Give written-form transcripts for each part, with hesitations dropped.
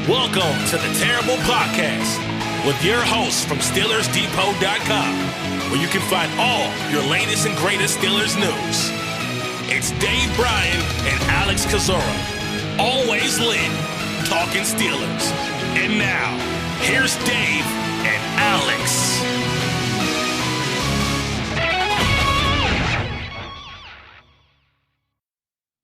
Welcome to the Terrible Podcast with your hosts from SteelersDepot.com, where you can find all your latest and greatest Steelers news. It's Dave Bryan and Alex Kozora, always lit, talking Steelers. And now, here's Dave and Alex.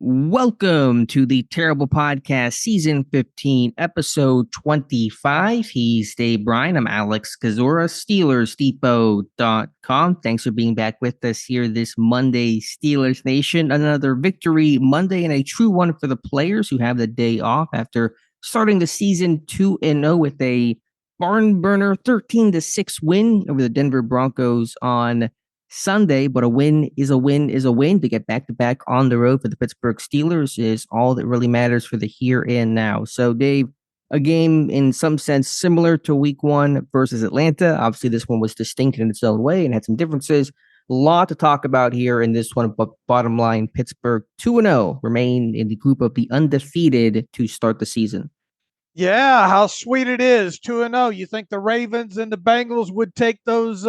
Welcome to the Terrible Podcast, Season 15, Episode 25. He's Dave Bryan. I'm Alex Kozora, SteelersDepot.com. Thanks for being back with us here this Monday, Steelers Nation. Another victory Monday and a true one for the players who have the day off after starting the season 2-0 with a barn burner 13-6 win over the Denver Broncos on Sunday, but a win is a win is a win. To get back-to-back on the road for the Pittsburgh Steelers is all that really matters for the here and now. So, Dave, a game in some sense similar to Week 1 versus Atlanta. Obviously, this one was distinct in its own way and had some differences. A lot to talk about here in this one, but bottom line, Pittsburgh 2-0 remain in the group of the undefeated to start the season. Yeah, how sweet it is, 2-0. You think the Ravens and the Bengals would take those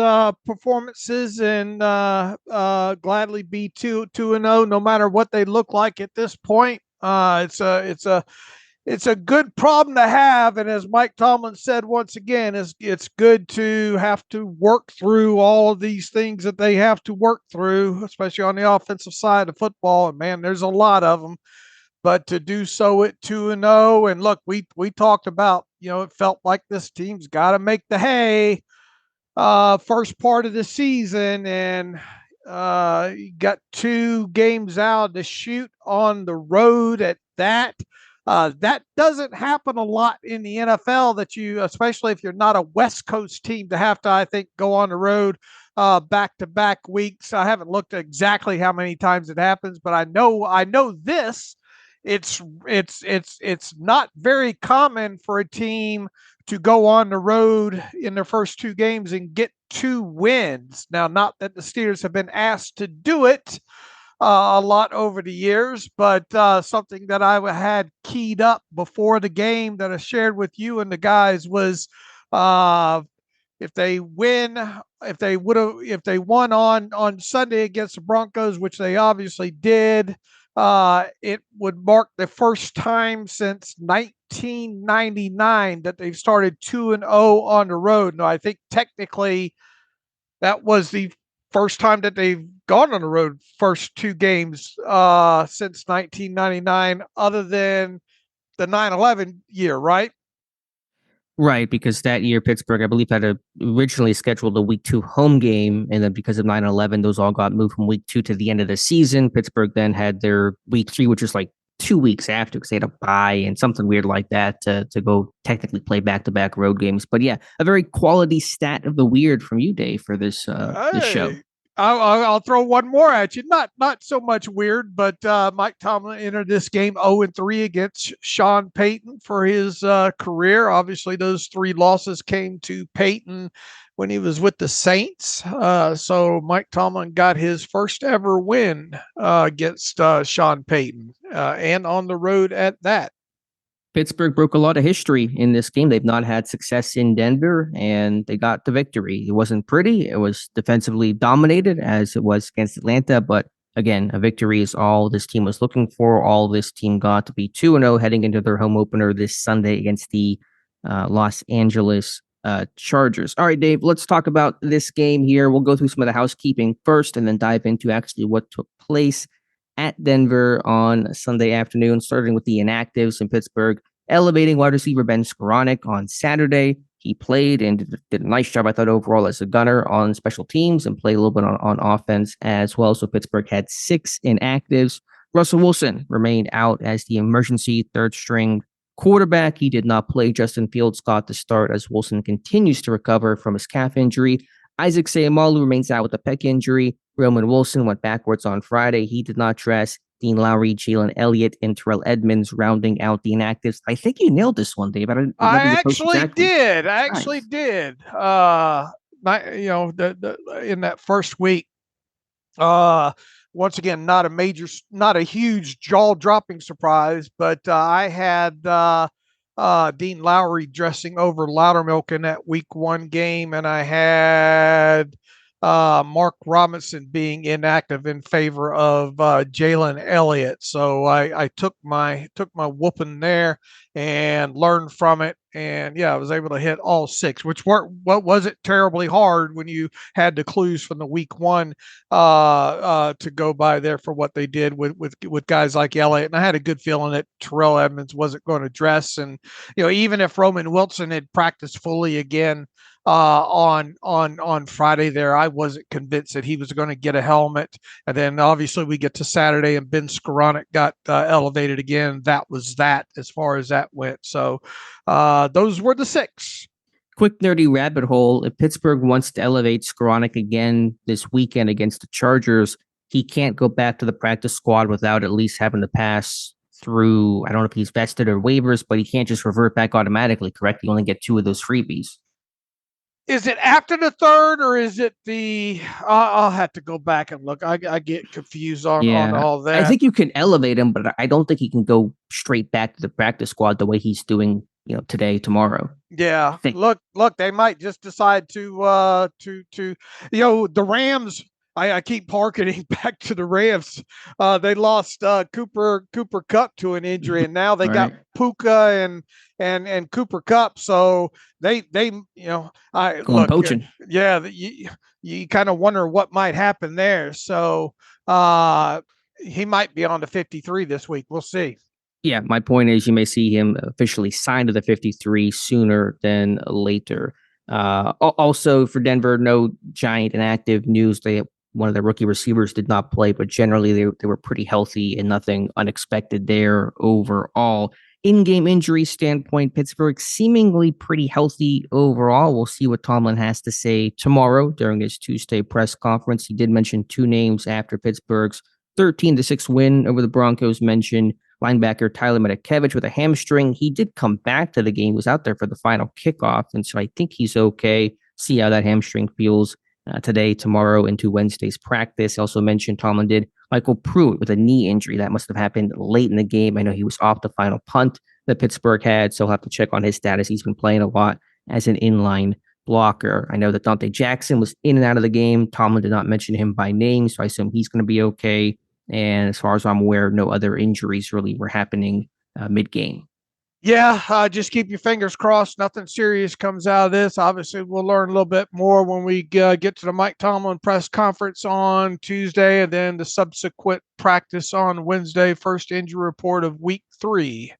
performances and gladly be 2-0, no matter what they look like at this point. It's a good problem to have, and as Mike Tomlin said once again, it's good to have to work through all of these things that they have to work through, especially on the offensive side of football. And man, there's a lot of them. But to do so at 2-0, and look, we talked about, it felt like this team's got to make the hay first part of the season, and you got 2 games out to shoot on the road at that. That doesn't happen a lot in the NFL, that you, especially if you're not a West Coast team, to have to, I think, go on the road back-to-back weeks. I haven't looked at exactly how many times it happens, but I know this. It's not very common for a team to go on the road in their first 2 games and get 2 wins. Now, not that the Steelers have been asked to do it a lot over the years, but something that I had keyed up before the game that I shared with you and the guys was if they won on Sunday against the Broncos, which they obviously did, it would mark the first time since 1999 that they've started 2-0 on the road. Now, I think technically that was the first time that they've gone on the road first 2 games since 1999, other than the 9/11 year, right? Right, because that year Pittsburgh, I believe, had originally scheduled a Week 2 home game, and then because of 9/11, those all got moved from Week 2 to the end of the season. Pittsburgh then had their Week 3, which was like 2 weeks after, because they had a bye and something weird like that to go technically play back-to-back road games. But yeah, a very quality stat of the weird from you, Dave, for this show. I'll throw one more at you. Not so much weird, but Mike Tomlin entered this game 0-3 against Sean Payton for his career. Obviously, those 3 losses came to Payton when he was with the Saints. So Mike Tomlin got his first ever win against Sean Payton, and on the road at that. Pittsburgh broke a lot of history in this game. They've not had success in Denver, and they got the victory. It wasn't pretty. It was defensively dominated, as it was against Atlanta. But again, a victory is all this team was looking for. All this team got to be 2-0 heading into their home opener this Sunday against the Los Angeles Chargers. All right, Dave, let's talk about this game here. We'll go through some of the housekeeping first and then dive into actually what took place at Denver on Sunday afternoon, starting with the inactives in Pittsburgh, elevating wide receiver Ben Skoranek on Saturday. He played and did a nice job, I thought, overall as a gunner on special teams and played a little bit on offense as well. So Pittsburgh had 6 inactives. Russell Wilson remained out as the emergency third-string quarterback. He did not play. Justin Fields got the start as Wilson continues to recover from his calf injury. Isaac Seumalo remains out with a pec injury. Roman Wilson went backwards on Friday. He did not dress. Dean Lowry, Jalen Elliott, and Terrell Edmonds rounding out the inactives. I think you nailed this one, Dave. I actually did. In that first week, once again, not a huge jaw-dropping surprise, but I had Dean Lowry dressing over Loudermilk in that week 1 game, and I had Mark Robinson being inactive in favor of Jalen Elliott. So I took my whooping there and learned from it. And yeah, I was able to hit all 6, which weren't what wasn't terribly hard when you had the clues from the week 1 to go by there for what they did with guys like Elliott. And I had a good feeling that Terrell Edmonds wasn't going to dress. And even if Roman Wilson had practiced fully again on Friday there, I wasn't convinced that he was going to get a helmet. And then obviously we get to Saturday and Ben Skoranek got elevated again. That was that as far as that went. So those were the 6. Quick nerdy rabbit hole. If Pittsburgh wants to elevate Skoranek again this weekend against the Chargers, he can't go back to the practice squad without at least having to pass through, I don't know if he's vested or waivers, but he can't just revert back automatically, correct? You only get 2 of those freebies. Is it after the 3rd or is it the? I'll have to go back and look. I get confused on all that. I think you can elevate him, but I don't think he can go straight back to the practice squad the way he's doing, today, tomorrow. Yeah. Look, they might just decide to the Rams. I keep harkening back to the Rams. They lost Cooper Kupp to an injury, and now they got Puka and Cooper Kupp. So they poaching. Yeah, you kind of wonder what might happen there. So he might be on the 53 this week. We'll see. Yeah, my point is you may see him officially signed to the 53 sooner than later. Also for Denver, no giant inactive news. One of the rookie receivers did not play, but generally they were pretty healthy and nothing unexpected there overall. In-game injury standpoint, Pittsburgh seemingly pretty healthy overall. We'll see what Tomlin has to say tomorrow during his Tuesday press conference. He did mention 2 names after Pittsburgh's 13-6 win over the Broncos. Mentioned linebacker Tyler Matakevich with a hamstring. He did come back to the game. He was out there for the final kickoff, and so I think he's okay. See how that hamstring feels today, tomorrow, into Wednesday's practice. Also mentioned Tomlin did Michael Pruitt with a knee injury. That must have happened late in the game. I know he was off the final punt that Pittsburgh had, so I'll have to check on his status. He's been playing a lot as an inline blocker. I know that Dante Jackson was in and out of the game. Tomlin did not mention him by name, so I assume he's going to be okay. And as far as I'm aware, no other injuries really were happening mid-game. Yeah, just keep your fingers crossed. Nothing serious comes out of this. Obviously, we'll learn a little bit more when we get to the Mike Tomlin press conference on Tuesday, and then the subsequent practice on Wednesday. First injury report of week 3.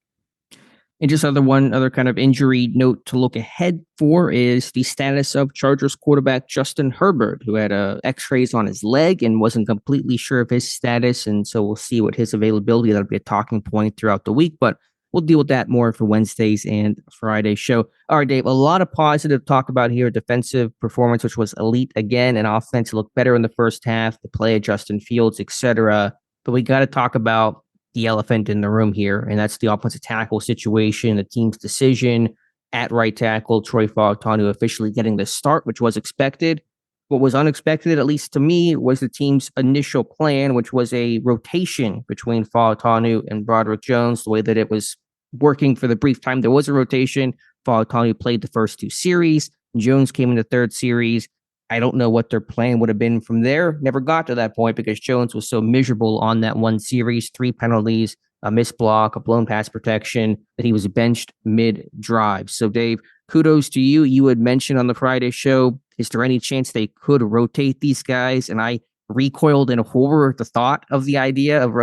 And just one other kind of injury note to look ahead for is the status of Chargers quarterback Justin Herbert, who had x-rays on his leg and wasn't completely sure of his status. And so we'll see what his availability. That'll be a talking point throughout the week, but we'll deal with that more for Wednesdays and Friday show. All right, Dave, a lot of positive talk about here. Defensive performance, which was elite again, and offense looked better in the first half, the play of Justin Fields, etc. But we got to talk about the elephant in the room here, and that's the offensive tackle situation, the team's decision at right tackle, Troy Fautanu officially getting the start, which was expected. What was unexpected, at least to me, was the team's initial plan, which was a rotation between Fautanu and Broderick Jones, the way that it was working for the brief time there was a rotation. Fautanu played the first 2 series. Jones came in the 3rd series. I don't know what their plan would have been from there. Never got to that point because Jones was so miserable on that 1 series, 3 penalties, a missed block, a blown pass protection, that he was benched mid-drive. So, Dave, kudos to you. You had mentioned on the Friday show, is there any chance they could rotate these guys? And I recoiled in horror at the thought of the idea of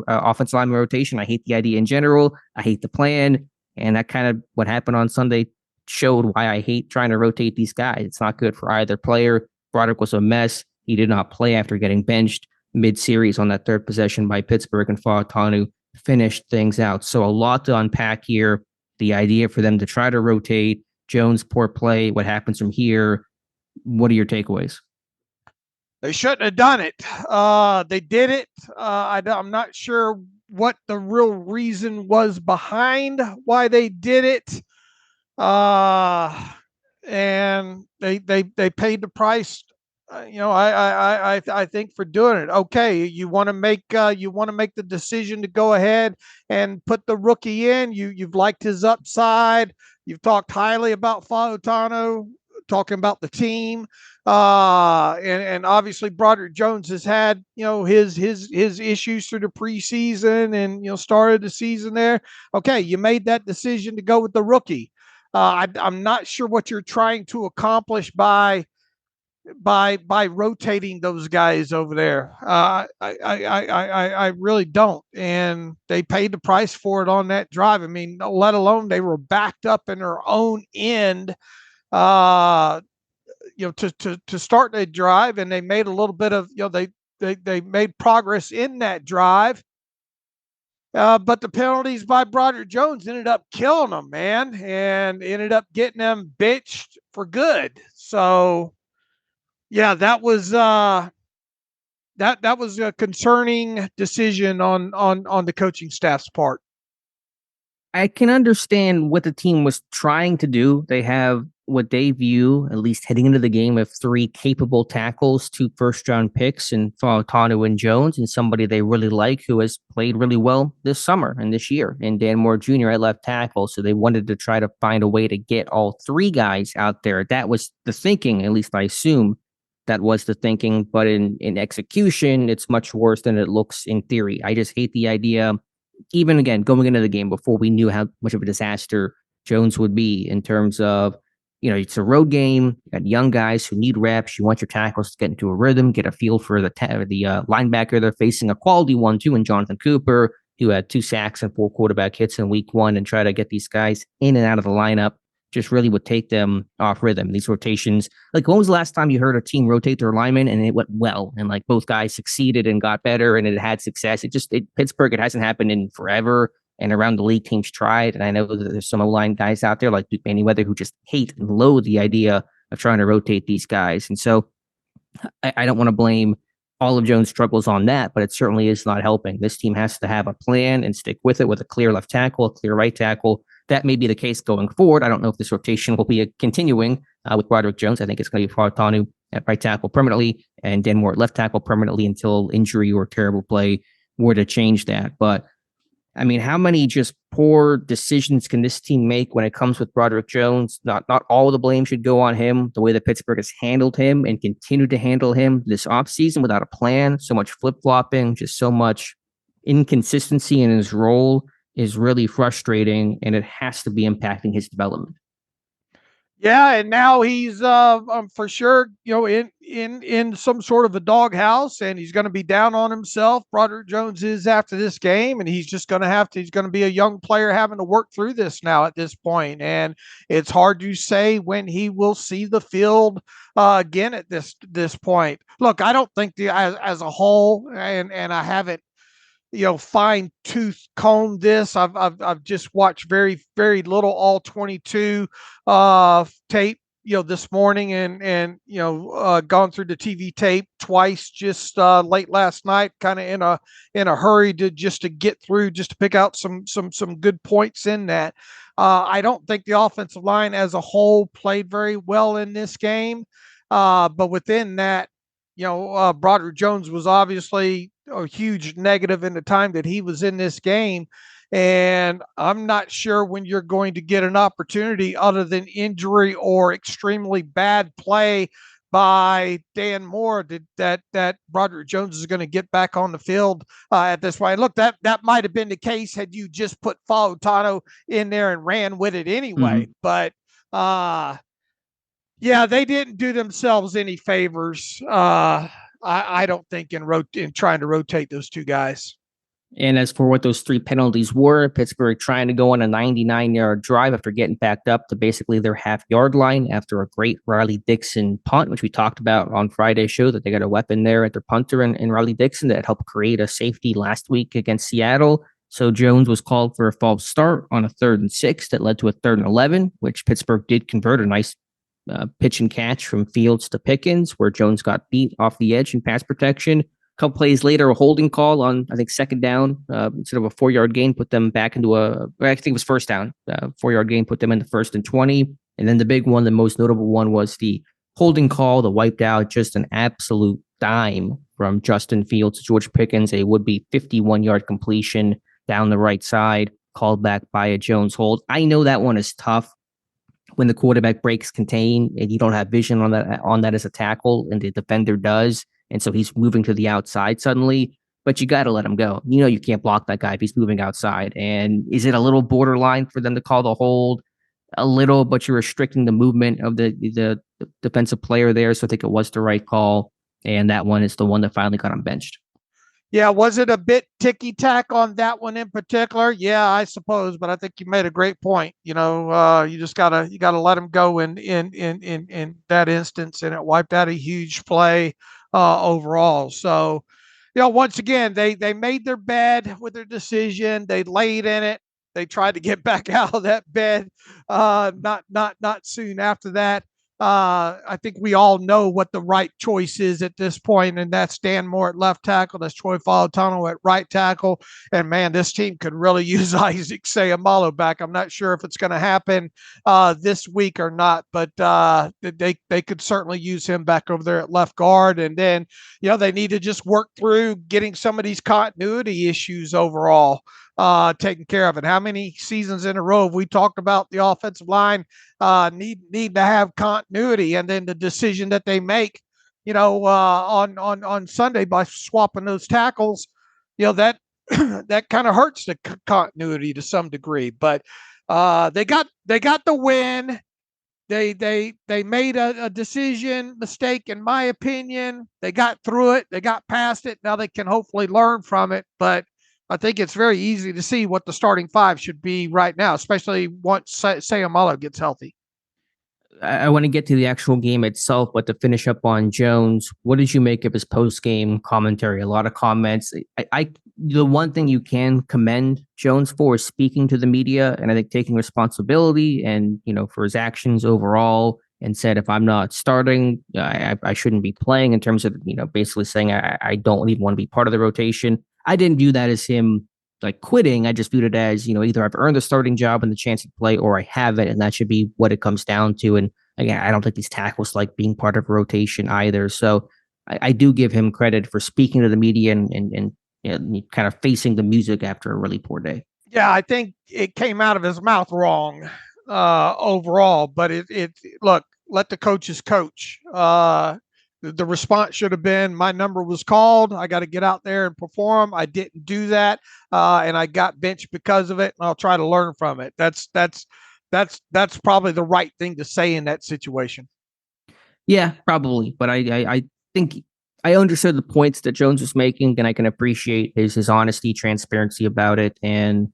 offensive line rotation. I hate the idea in general. I hate the plan. And that kind of what happened on Sunday showed why I hate trying to rotate these guys. It's not good for either player. Broderick was a mess. He did not play after getting benched mid-series on that 3rd possession by Pittsburgh, and Fautanu finished things out. So a lot to unpack here. The idea for them to try to rotate, Jones' poor play, what happens from here. What are your takeaways? They shouldn't have done it. They did it. I'm not sure what the real reason was behind why they did it. And they paid the price I think for doing it. Okay, you want to make the decision to go ahead and put the rookie in. You've liked his upside. You've talked highly about Fautanu, talking about the team. And obviously Broderick Jones has had, his issues through the preseason and, started the season there. Okay, you made that decision to go with the rookie. I'm not sure what you're trying to accomplish by rotating those guys over there. I really don't. And they paid the price for it on that drive. I mean, let alone they were backed up in their own end, to start that drive, and they made a little bit of, they made progress in that drive. But the penalties by Broderick Jones ended up killing them, man, and ended up getting them benched for good. So, yeah, that was that was a concerning decision on the coaching staff's part. I can understand what the team was trying to do. They have what they view, at least heading into the game, of 3 capable tackles, 2 first-round picks, and Fautanu and Jones, and somebody they really like who has played really well this summer and this year, and Dan Moore Jr. at left tackle. So they wanted to try to find a way to get all 3 guys out there. That was the thinking, at least I assume that was the thinking. But in execution, it's much worse than it looks in theory. I just hate the idea. Even again, going into the game before we knew how much of a disaster Jones would be in terms of, it's a road game. You got young guys who need reps. You want your tackles to get into a rhythm, get a feel for the linebacker they're facing, a quality one too, in Jonathan Cooper, who had 2 sacks and 4 quarterback hits in week 1, and try to get these guys in and out of the lineup just really would take them off rhythm. These rotations, like, when was the last time you heard a team rotate their linemen and it went well and like both guys succeeded and got better and it had success? Pittsburgh, it hasn't happened in forever. And around the league, teams tried. And I know that there's some O-line guys out there like Duke Manyweather who just hate and loathe the idea of trying to rotate these guys. And so I don't want to blame all of Jones' struggles on that, but it certainly is not helping. This team has to have a plan and stick with it, with a clear left tackle, a clear right tackle. That may be the case going forward. I don't know if this rotation will be continuing with Broderick Jones. I think it's going to be Fautanu at right tackle permanently and Dan Moore at left tackle permanently until injury or terrible play were to change that. But I mean, how many just poor decisions can this team make when it comes with Broderick Jones? Not all the blame should go on him. The way that Pittsburgh has handled him and continued to handle him this offseason without a plan, so much flip-flopping, just so much inconsistency in his role is really frustrating, and it has to be impacting his development. Yeah, and now he's for sure, in some sort of a doghouse, and he's going to be down on himself. Broderick Jones is after this game, and he's just going to he's going to be a young player having to work through this now at this point. And it's hard to say when he will see the field again at this point. Look, I don't think as a whole, and I haven't, fine tooth comb this. I've just watched very, very little all 22 tape, this morning, and gone through the TV tape twice just late last night, kind of in a hurry to get through, just to pick out some good points in that. I don't think the offensive line as a whole played very well in this game, but within that, Broderick Jones was obviously a huge negative in the time that he was in this game. And I'm not sure when you're going to get an opportunity other than injury or extremely bad play by Dan Moore that Broderick Jones is going to get back on the field at this point. Look, that might have been the case had you just put Fautanu in there and ran with it anyway. Mm-hmm. But yeah, they didn't do themselves any favors. I don't think in trying to rotate those 2 guys. And as for what those 3 penalties were, Pittsburgh trying to go on a 99-yard drive after getting backed up to basically their half-yard line after a great Riley Dixon punt, which we talked about on Friday's show, that they got a weapon there at their punter in Riley Dixon that helped create a safety last week against Seattle. So Jones was called for a false start on a 3rd and 6 that led to a 3rd and 11, which Pittsburgh did convert a nice pitch and catch from Fields to Pickens, where Jones got beat off the edge in pass protection. A couple plays later, a holding call on, I think, 2nd down, instead of a 4-yard gain, put them back into I think it was 1st down, 4-yard gain, put them into 1st and 20. And then the big one, the most notable one, was the holding call that wiped out just an absolute dime from Justin Fields to George Pickens, a would-be 51-yard completion down the right side, called back by a Jones hold. I know that one is tough when the quarterback breaks contain and you don't have vision on that as a tackle, and the defender does, and so he's moving to the outside suddenly. But you got to let him go. You know you can't block that guy if he's moving outside. And is it a little borderline for them to call the hold? A little, but you're restricting the movement of the defensive player there. So I think it was the right call. And that one is the one that finally got him benched. Yeah, was it a bit ticky-tack on that one in particular? Yeah, I suppose, but I think you made a great point. You just gotta let him go in that instance, and it wiped out a huge play overall. So, once again, they made their bed with their decision. They laid in it. They tried to get back out of that bed. Not soon after that. I think we all know what the right choice is at this point, and that's Dan Moore at left tackle. That's Troy Fautanu at right tackle. And man, this team could really use Isaac Seumalo back. I'm not sure if it's going to happen this week or not, but they could certainly use him back over there at left guard. And then, they need to just work through getting some of these continuity issues overall taken care of. And how many seasons in a row have we talked about the offensive line need to have continuity, and then the decision that they make, on Sunday by swapping those tackles, that that kind of hurts the continuity to some degree. But they got the win. They made a decision mistake, in my opinion. They got through it. They got past it. Now they can hopefully learn from it. But I think it's very easy to see what the starting five should be right now, especially once Seumalo gets healthy. I want to get to the actual game itself, but to finish up on Jones, what did you make of his post-game commentary? A lot of comments. The one thing you can commend Jones for is speaking to the media, and I think taking responsibility and, for his actions overall, and said, if I'm not starting, I shouldn't be playing, in terms of, basically saying I don't even want to be part of the rotation. I didn't view that as him quitting. I just viewed it as, either I've earned the starting job and the chance to play, or I haven't, and that should be what it comes down to. And again, I don't think these tackles like being part of a rotation either. So I do give him credit for speaking to the media and kind of facing the music after a really poor day. Yeah, I think it came out of his mouth wrong overall, but look, let the coaches coach. The response should have been, my number was called. I got to get out there and perform. I didn't do that, and I got benched because of it. And I'll try to learn from it. That's probably the right thing to say in that situation. Yeah, probably. But I think I understood the points that Jones was making, and I can appreciate his honesty, transparency about it. And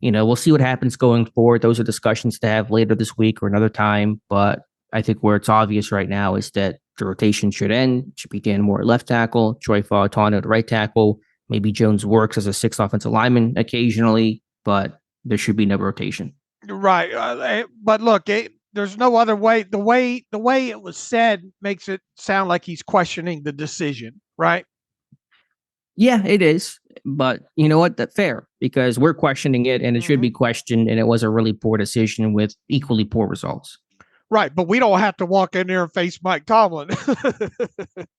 we'll see what happens going forward. Those are discussions to have later this week or another time. But I think where it's obvious right now is that the rotation should end. It should be Dan Moore at left tackle, Troy Fautanu at right tackle. Maybe Jones works as a sixth offensive lineman occasionally, but there should be no rotation. Right. But look, there's no other way. The way it was said makes it sound like he's questioning the decision, right? Yeah, it is. But you know what? That's fair, because we're questioning it, and it should be questioned, and it was a really poor decision with equally poor results. Right, but we don't have to walk in there and face Mike Tomlin.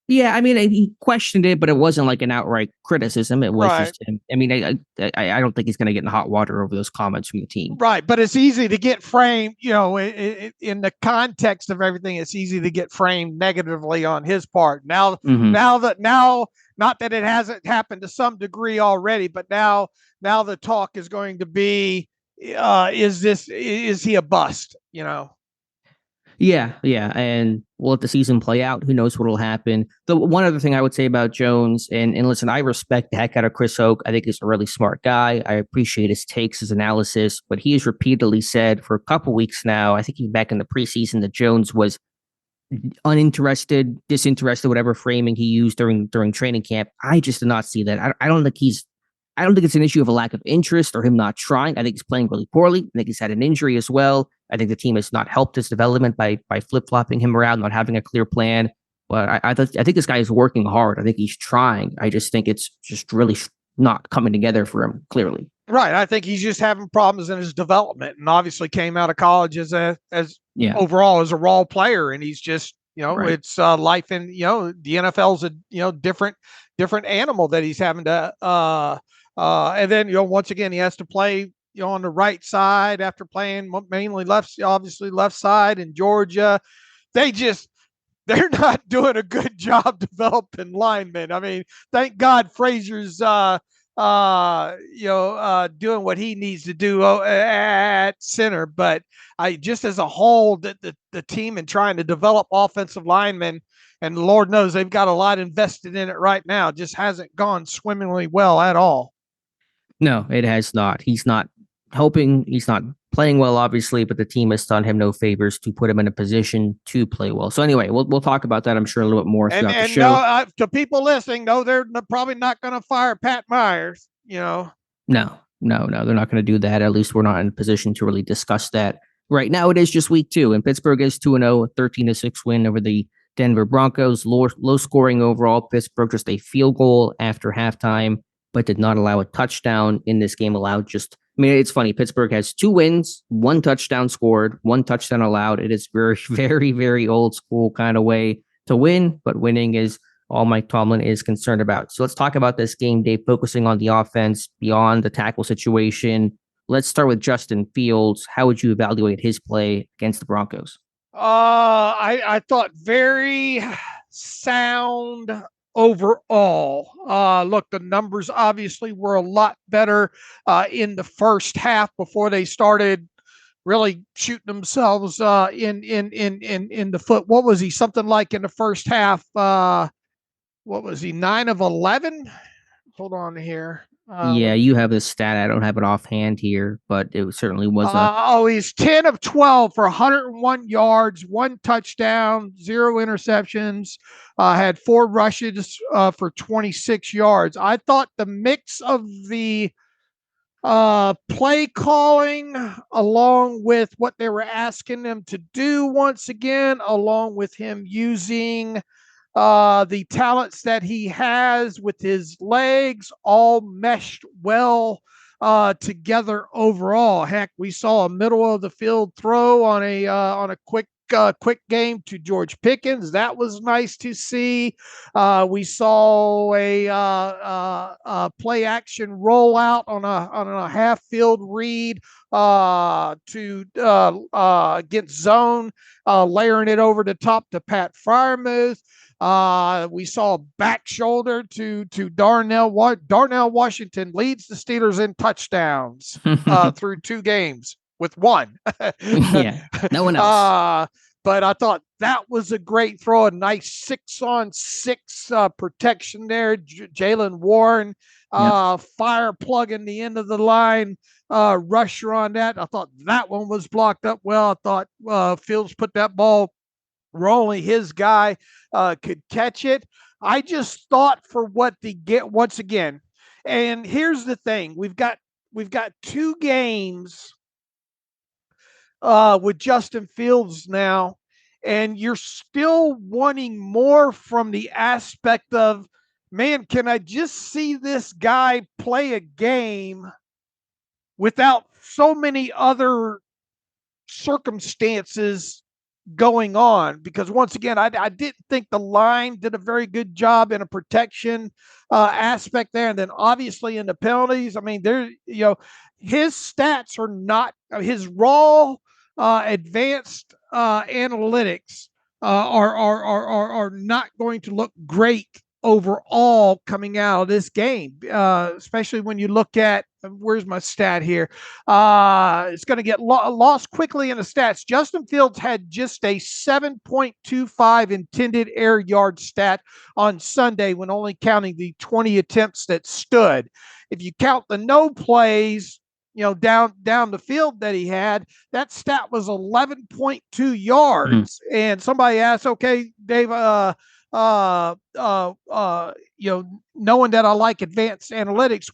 Yeah, I mean, he questioned it, but it wasn't like an outright criticism. It was just him. I mean, I don't think he's going to get in hot water over those comments from the team. Right, but it's easy to get framed, in the context of everything. It's easy to get framed negatively on his part. Now, not that it hasn't happened to some degree already, but now the talk is going to be, is he a bust? Yeah, and we'll let the season play out. Who knows what will happen? The one other thing I would say about Jones, and listen, I respect the heck out of Chris Hoke. I think he's a really smart guy. I appreciate his takes, his analysis, but he has repeatedly said for a couple weeks now, I think back in the preseason, that Jones was uninterested, disinterested, whatever framing he used during training camp. I just did not see that. I don't think it's an issue of a lack of interest or him not trying. I think he's playing really poorly. I think he's had an injury as well. I think the team has not helped his development by flip-flopping him around, not having a clear plan. But I think this guy is working hard. I think he's trying. I just think it's just really not coming together for him, clearly. Right. I think he's just having problems in his development, and obviously came out of college as overall as a raw player, and he's just Right. It's life in, the NFL's a, different animal that he's having to, and then, once again, he has to play, on the right side after playing mainly obviously left side in Georgia. They're not doing a good job developing linemen. I mean, thank God Frazier's, doing what he needs to do at center. But just as a whole, the team and trying to develop offensive linemen, and Lord knows they've got a lot invested in it right now, just hasn't gone swimmingly well at all. No, it has not. He's not helping. He's not playing well, obviously, but the team has done him no favors to put him in a position to play well. So anyway, we'll talk about that, I'm sure, a little bit more throughout the And show. no, to people listening, no, they're probably not going to fire Pat Myers. No, they're not going to do that. At least we're not in a position to really discuss that right now. It is just week 2, and Pittsburgh is 2-0, a 13-6 win over the Denver Broncos. Low scoring overall. Pittsburgh just a field goal after halftime, but did not allow a touchdown in this game. It's funny. Pittsburgh has 2 wins, 1 touchdown scored, 1 touchdown allowed. It is very, very, very old school kind of way to win, but winning is all Mike Tomlin is concerned about. So let's talk about this game, Dave, focusing on the offense beyond the tackle situation. Let's start with Justin Fields. How would you evaluate his play against the Broncos? I thought very sound overall. Look, the numbers obviously were a lot better in the first half before they started really shooting themselves in the foot. What was he? Something like in the first half, what was he, 9 of 11? Hold on here. Yeah, you have the stat. I don't have it offhand here, but it certainly was he's 10 of 12 for 101 yards, 1 touchdown, 0 interceptions, had 4 rushes for 26 yards. I thought the mix of the play calling, along with what they were asking them to do once again, along with him using the talents that he has with his legs, all meshed well together overall. Heck, we saw a middle of the field throw on a quick game to George Pickens. That was nice to see. We saw a play action rollout on a half field read to get zone, layering it over the top to Pat Freiermuth. We saw a back shoulder to Darnell. Darnell Washington leads the Steelers in touchdowns through 2 games with 1. Yeah, no one else. But I thought that was a great throw, a nice 6-on-6 protection there. Jalen Warren fire plugging the end of the line rusher on that. I thought that one was blocked up well. I thought Fields put that ball where only his guy could catch it. I just thought for what they get once again. And here's the thing: we've got 2 games with Justin Fields now, and you're still wanting more from the aspect of, man, can I just see this guy play a game without so many other circumstances going on? Because once again, I didn't think the line did a very good job in a protection aspect there. And then obviously in the penalties, I mean, his stats are not, his raw advanced analytics are not going to look great overall coming out of this game, especially when you look at, where's my stat here? It's going to get lost quickly in the stats. Justin Fields had just a 7.25 intended air yard stat on Sunday when only counting the 20 attempts that stood. If you count the no plays, down the field that he had, that stat was 11.2 yards. And somebody asked, okay, Dave, knowing that I like advanced analytics,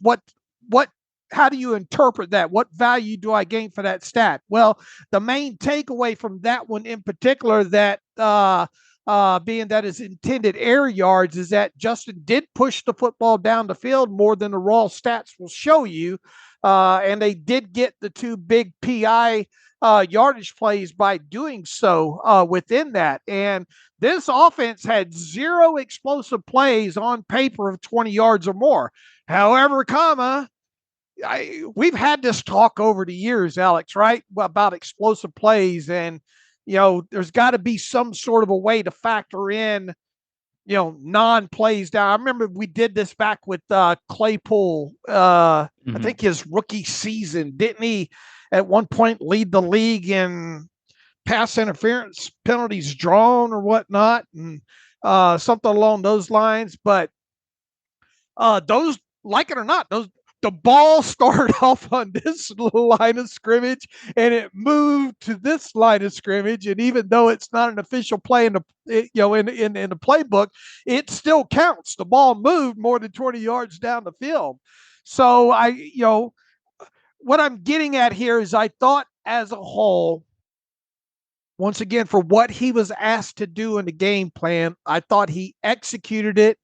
how do you interpret that? What value do I gain for that stat? Well, the main takeaway from that one in particular, that being that his intended air yards, is that Justin did push the football down the field more than the raw stats will show you. And they did get the 2 big PI yardage plays by doing so within that. And this offense had 0 explosive plays on paper of 20 yards or more. However, we've had this talk over the years, Alex, right, about explosive plays. And, there's got to be some sort of a way to factor in, non-plays down. I remember we did this back with Claypool. I think his rookie season, didn't he at one point lead the league in pass interference penalties drawn or whatnot, and something along those lines. But those, like it or not, the ball started off on this line of scrimmage and it moved to this line of scrimmage. And even though it's not an official play in the playbook, it still counts. The ball moved more than 20 yards down the field. So what I'm getting at here is I thought as a whole, once again, for what he was asked to do in the game plan, I thought he executed it.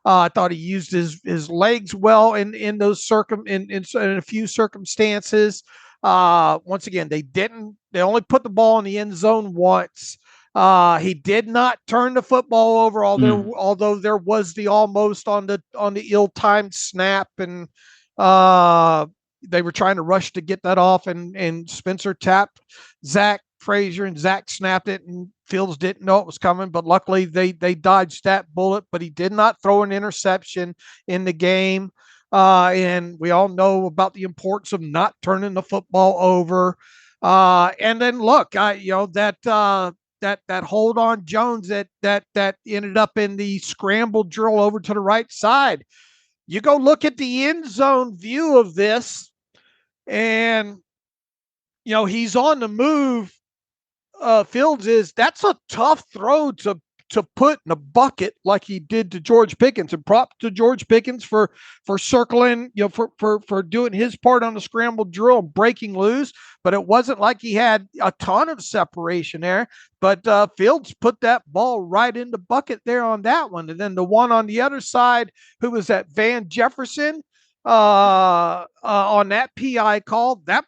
I thought he used his legs well in those in a few circumstances. Once again, they only put the ball in the end zone once. He did not turn the football over, although there was the almost on the ill-timed snap, and they were trying to rush to get that off, and Spencer tapped Zach Frazier, and Zach snapped it, and Fields didn't know it was coming, but luckily they dodged that bullet. But he did not throw an interception in the game, and we all know about the importance of not turning the football over. And then look, that hold on Jones that ended up in the scramble drill over to the right side. You go look at the end zone view of this, and he's on the move. Fields that's a tough throw to put in a bucket like he did to George Pickens, and prop to George Pickens for circling, for doing his part on the scramble drill and breaking loose. But it wasn't like he had a ton of separation there. But Fields put that ball right in the bucket there on that one. And then the one on the other side, who was that, Van Jefferson, on that PI call, that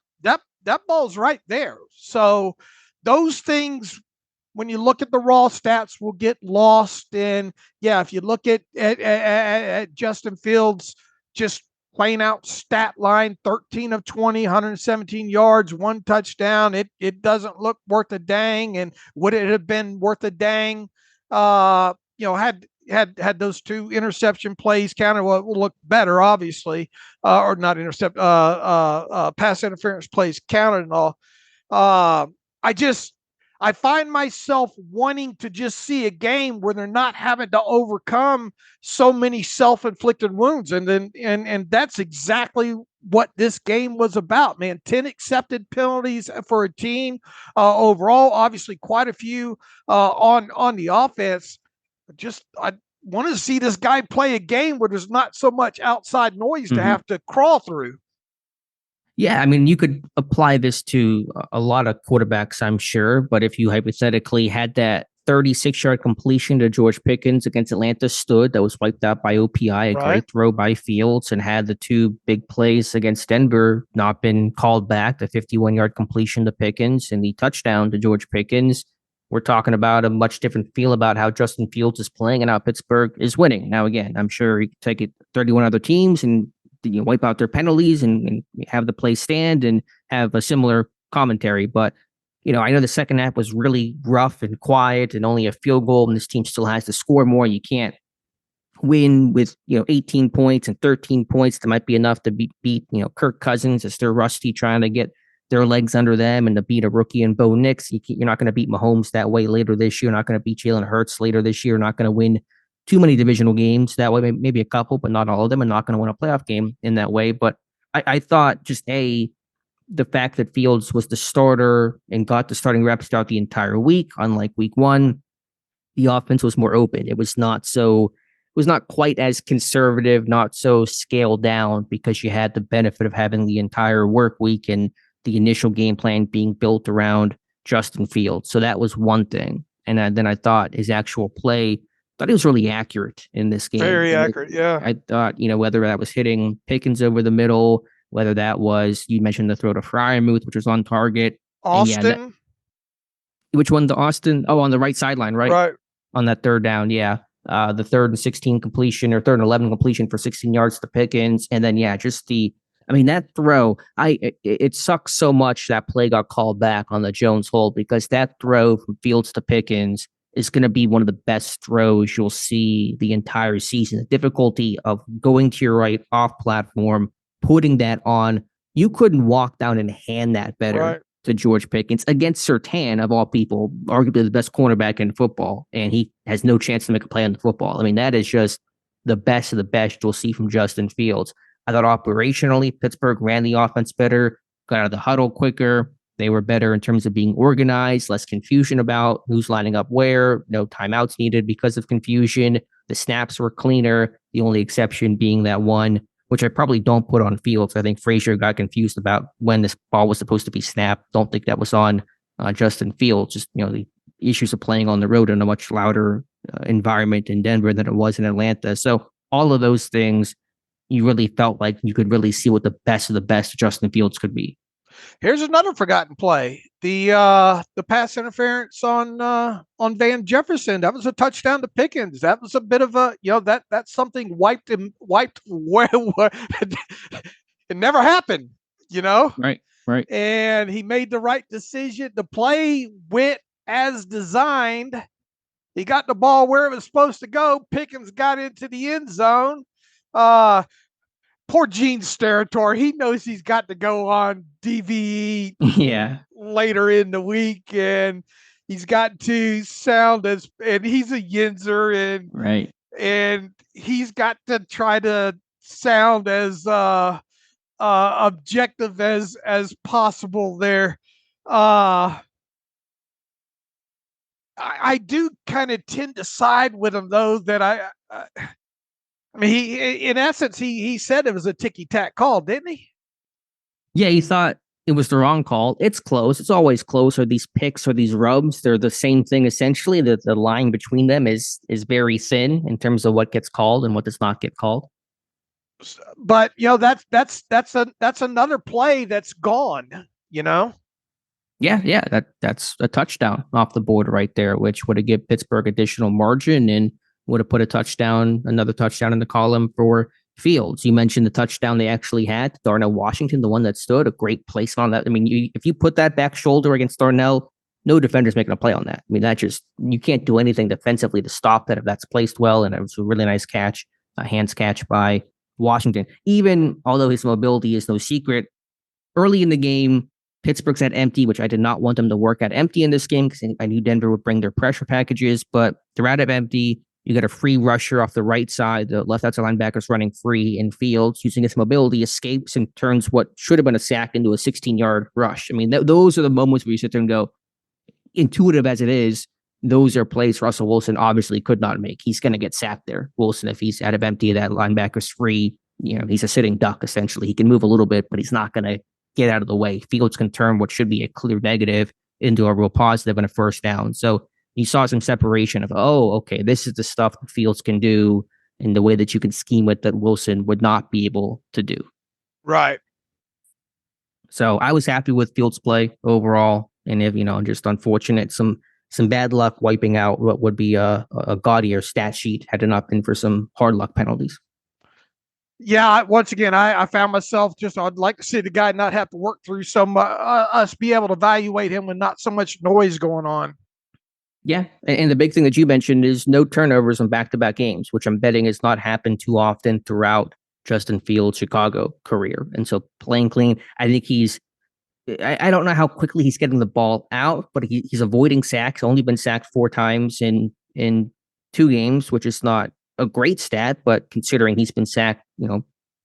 ball's right there. So those things, when you look at the raw stats, will get lost. And if you look at Justin Fields, just plain out stat line, 13 of 20, 117 yards, 1 touchdown. It doesn't look worth a dang. And would it have been worth a dang? Had those 2 interception plays counted, well, it will look better, obviously, or not pass interference plays counted and all. I find myself wanting to just see a game where they're not having to overcome so many self-inflicted wounds. And that's exactly what this game was about, man. 10 accepted penalties for a team overall, obviously quite a few on the offense. I want to see this guy play a game where there's not so much outside noise to have to crawl through. Yeah, I mean, you could apply this to a lot of quarterbacks, I'm sure. But if you hypothetically had that 36-yard completion to George Pickens against Atlanta stood, that was wiped out by OPI, a great throw by Fields, and had the 2 big plays against Denver not been called back, the 51-yard completion to Pickens and the touchdown to George Pickens, we're talking about a much different feel about how Justin Fields is playing and how Pittsburgh is winning. Now, again, I'm sure you could take it 31 other teams and wipe out their penalties and have the play stand and have a similar commentary. But, I know the second half was really rough and quiet and only a field goal, and this team still has to score more. You can't win with, 18 points and 13 points. That might be enough to beat Kirk Cousins as they're rusty trying to get their legs under them and to beat a rookie in Bo Nix. You're not going to beat Mahomes that way later this year. You're not going to beat Jalen Hurts later this year. You're not going to win too many divisional games that way, maybe a couple, but not all of them, and not going to win a playoff game in that way. But I thought just the fact that Fields was the starter and got the starting reps throughout the entire week, unlike week 1, the offense was more open. It was not quite as conservative, not so scaled down, because you had the benefit of having the entire work week and the initial game plan being built around Justin Fields. So that was one thing. And then I thought his actual play, thought he was really accurate in this game. Very accurate, yeah. I thought, whether that was hitting Pickens over the middle, whether that was, you mentioned the throw to Freiermuth, which was on target, And yeah, Austin. which one? The Austin? Oh, on the right sideline, right? Right. On that third down, yeah. The 3rd and 16 completion, or 3rd and 11 completion for 16 yards to Pickens. And then, yeah, just that throw, it sucks so much that play got called back on the Jones hold, because that throw from Fields to Pickens is going to be one of the best throws you'll see the entire season. The difficulty of going to your right off platform, putting that on, you couldn't walk down and hand that better. Right. To George Pickens against Surtain, of all people, arguably the best cornerback in football, and he has no chance to make a play on the football. I mean, that is just the best of the best you'll see from Justin Fields. I thought operationally, Pittsburgh ran the offense better, got out of the huddle quicker. They were better in terms of being organized, less confusion about who's lining up where, no timeouts needed because of confusion. The snaps were cleaner, the only exception being that one, which I probably don't put on Fields. I think Frazier got confused about when this ball was supposed to be snapped. Don't think that was on Justin Fields. Just, the issues of playing on the road in a much louder environment in Denver than it was in Atlanta. So all of those things, you really felt like you could really see what the best of the best Justin Fields could be. Here's another forgotten play. The pass interference on Van Jefferson. That was a touchdown to Pickens. That was a bit of a, that's something wiped where it never happened, Right. And he made the right decision. The play went as designed. He got the ball where it was supposed to go. Pickens got into the end zone. Poor Gene Steratore. He knows he's got to go on DVE later in the week, and he's got to sound and he's a Yinzer, and he's got to try to sound as objective as possible there. I do kind of tend to side with him, though, that I mean, in essence, he said it was a ticky-tack call, didn't he? Yeah, he thought it was the wrong call. It's close. It's always close. Or these picks or these rubs, they're the same thing essentially. The line between them is very thin in terms of what gets called and what does not get called. But that's another play that's gone. Yeah, that's a touchdown off the board right there, which would have given Pittsburgh additional margin and would have put another touchdown in the column for Fields. You mentioned the touchdown they actually had, Darnell Washington, the one that stood, a great place on that. I mean, if you put that back shoulder against Darnell, no defender's making a play on that. I mean, you can't do anything defensively to stop that if that's placed well, and it was a really nice catch, a hands catch by Washington. Even although his mobility is no secret, early in the game, Pittsburgh's at empty, which I did not want them to work at empty in this game because I knew Denver would bring their pressure packages, but they're out of empty. You got a free rusher off the right side. The left outside linebacker's running free in Fields, using his mobility, escapes and turns what should have been a sack into a 16-yard rush. I mean, those are the moments where you sit there and go, intuitive as it is, those are plays Russell Wilson obviously could not make. He's going to get sacked there. Wilson, if he's out of empty, that linebacker's free. He's a sitting duck, essentially. He can move a little bit, but he's not going to get out of the way. Fields can turn what should be a clear negative into a real positive and a first down. So you saw some separation of, okay, this is the stuff that Fields can do in the way that you can scheme it that Wilson would not be able to do. Right. So I was happy with Fields' play overall. And if, just unfortunate, some bad luck wiping out what would be a gaudier stat sheet had it not been for some hard luck penalties. Yeah, once again, I found myself I'd like to see the guy not have to work through us be able to evaluate him with not so much noise going on. Yeah, and the big thing that you mentioned is no turnovers in back-to-back games, which I'm betting has not happened too often throughout Justin Fields' Chicago career. And so playing clean, I think I don't know how quickly he's getting the ball out, but he's avoiding sacks. Only been sacked 4 times in 2 games, which is not a great stat, but considering he's been sacked,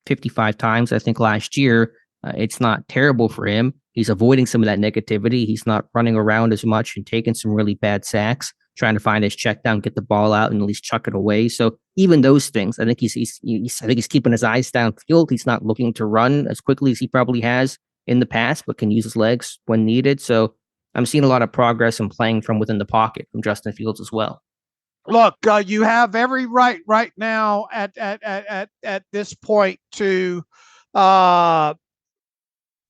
55 times, I think last year, it's not terrible for him. He's avoiding some of that negativity. He's not running around as much and taking some really bad sacks, trying to find his check down, get the ball out, and at least chuck it away. So even those things, I think he's keeping his eyes downfield. He's not looking to run as quickly as he probably has in the past, but can use his legs when needed. So I'm seeing a lot of progress in playing from within the pocket from Justin Fields as well. Look, you have every right now at this point to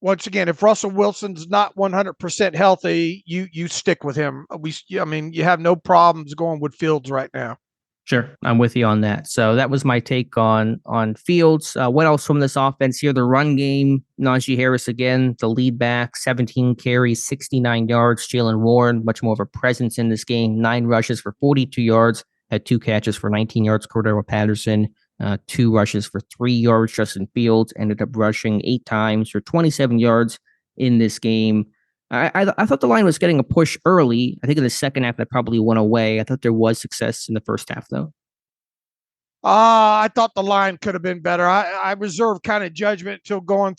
once again, if Russell Wilson's not 100% healthy, you stick with him. I mean, you have no problems going with Fields right now. Sure, I'm with you on that. So that was my take on Fields. What else from this offense here? The run game, Najee Harris again, the lead back, 17 carries, 69 yards. Jalen Warren, much more of a presence in this game, 9 rushes for 42 yards, had 2 catches for 19 yards. Cordero Patterson, 2 rushes for 3 yards. Justin Fields ended up rushing 8 times for 27 yards in this game. I thought the line was getting a push early. I think in the second half that probably went away. I thought there was success in the first half though. I thought the line could have been better. I reserved kind of judgment until going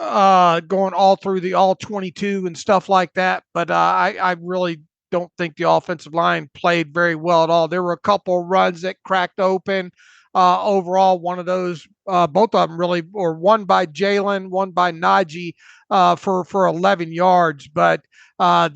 all through the all 22 and stuff like that. But I really don't think the offensive line played very well at all. There were a couple runs that cracked open. Overall, one of those, both of them really, or one by Jalen, one by Najee, for 11 yards. But I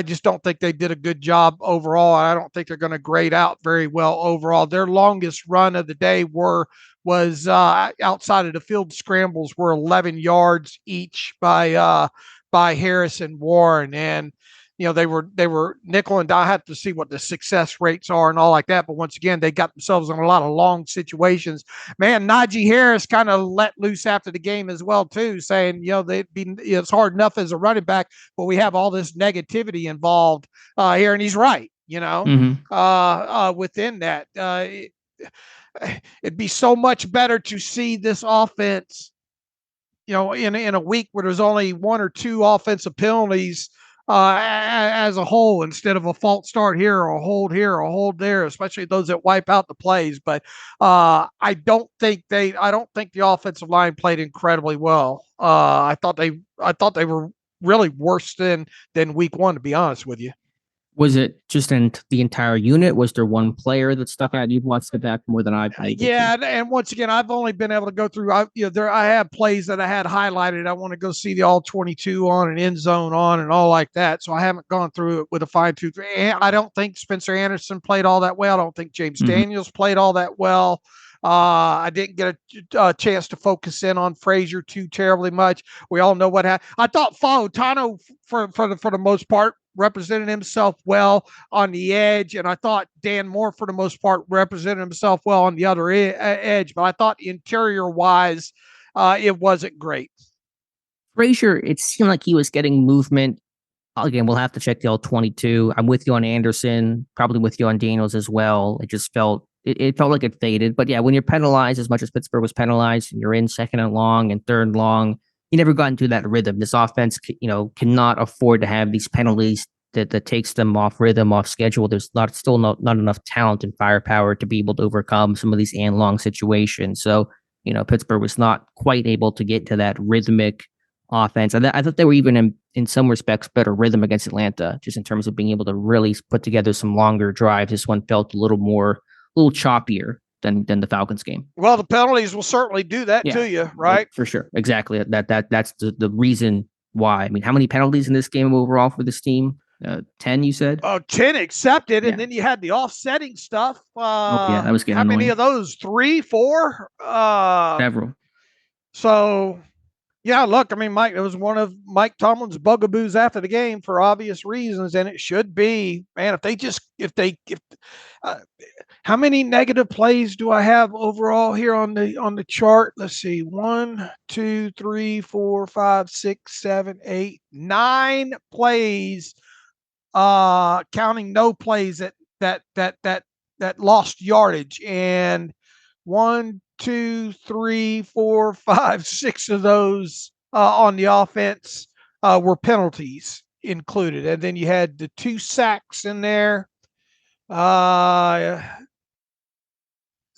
just don't think they did a good job overall. I don't think they're going to grade out very well overall. Their longest run of the day was outside of the field scrambles were 11 yards each by Harris and Warren. And they were nickel and dime. I have to see what the success rates are and all like that. But once again, they got themselves in a lot of long situations. Man, Najee Harris kind of let loose after the game as well too, saying it's hard enough as a running back, but we have all this negativity involved here, and he's right. Within that, it'd be so much better to see this offense, in a week where there's only 1 or 2 offensive penalties. As a whole, instead of a false start here or a hold there, especially those that wipe out the plays. But I don't think the offensive line played incredibly well. I thought they were really worse than week 1, to be honest with you. Was it just in the entire unit? Was there one player that stuck out? You've watched it back more than I've. Yeah, and once again, I've only been able to go through. I have plays that I had highlighted. I want to go see the all 22 on and end zone on and all like that. So I haven't gone through it with a fine tooth. I don't think Spencer Anderson played all that well. I don't think James Daniels played all that well. I didn't get a chance to focus in on Frazier too terribly much. We all know what happened. I thought Fautanu for the most part represented himself well on the edge, and I thought Dan Moore for the most part represented himself well on the other edge. But I thought interior wise, it wasn't great. Frazier, it seemed like he was getting movement. Again, we'll have to check the all 22. I'm with you on Anderson, probably with you on Daniels as well. It just felt like it faded. But yeah, when you're penalized as much as Pittsburgh was penalized, and you're in second and long and third and long, you never got into that rhythm. This offense, cannot afford to have these penalties that takes them off rhythm, off schedule. There's still not enough talent and firepower to be able to overcome some of these and long situations. So, Pittsburgh was not quite able to get to that rhythmic offense. I thought they were even in some respects better rhythm against Atlanta, just in terms of being able to really put together some longer drives. This one felt a little choppier than the Falcons game. Well, the penalties will certainly do that to you, right? For sure. Exactly. That's the reason why. I mean, how many penalties in this game overall for this team? 10, you said? 10 accepted, and then you had the offsetting stuff. That was getting how annoying. many of those? 3, 4? Several. So, yeah, look, I mean, it was one of Mike Tomlin's bugaboos after the game for obvious reasons, and it should be, man, how many negative plays do I have overall here on the chart? Let's see. 1, 2, 3, 4, 5, 6, 7, 8, 9 plays, counting no plays that lost yardage. And 1, 2, 3, 4, 5, 6 of those on the offense were penalties included. And then you had the 2 sacks in there.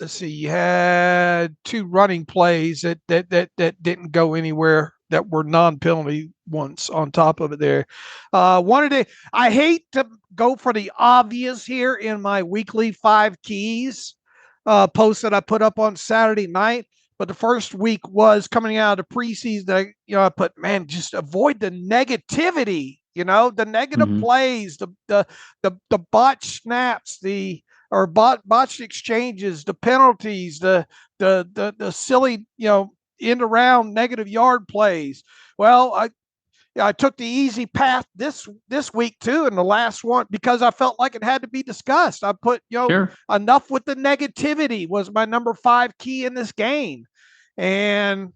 Let's see, you had 2 running plays that didn't go anywhere that were non-penalty ones on top of it there. I hate to go for the obvious here in my weekly 5 keys post that I put up on Saturday night. But the first week was coming out of the preseason. I put, man, just avoid the negativity. The negative plays, the botched snaps, botched exchanges, the penalties, the silly, end around negative yard plays. Well, I took the easy path this week too, in the last one, because I felt like it had to be discussed. I put, Sure. enough with the negativity was my number 5 key in this game, and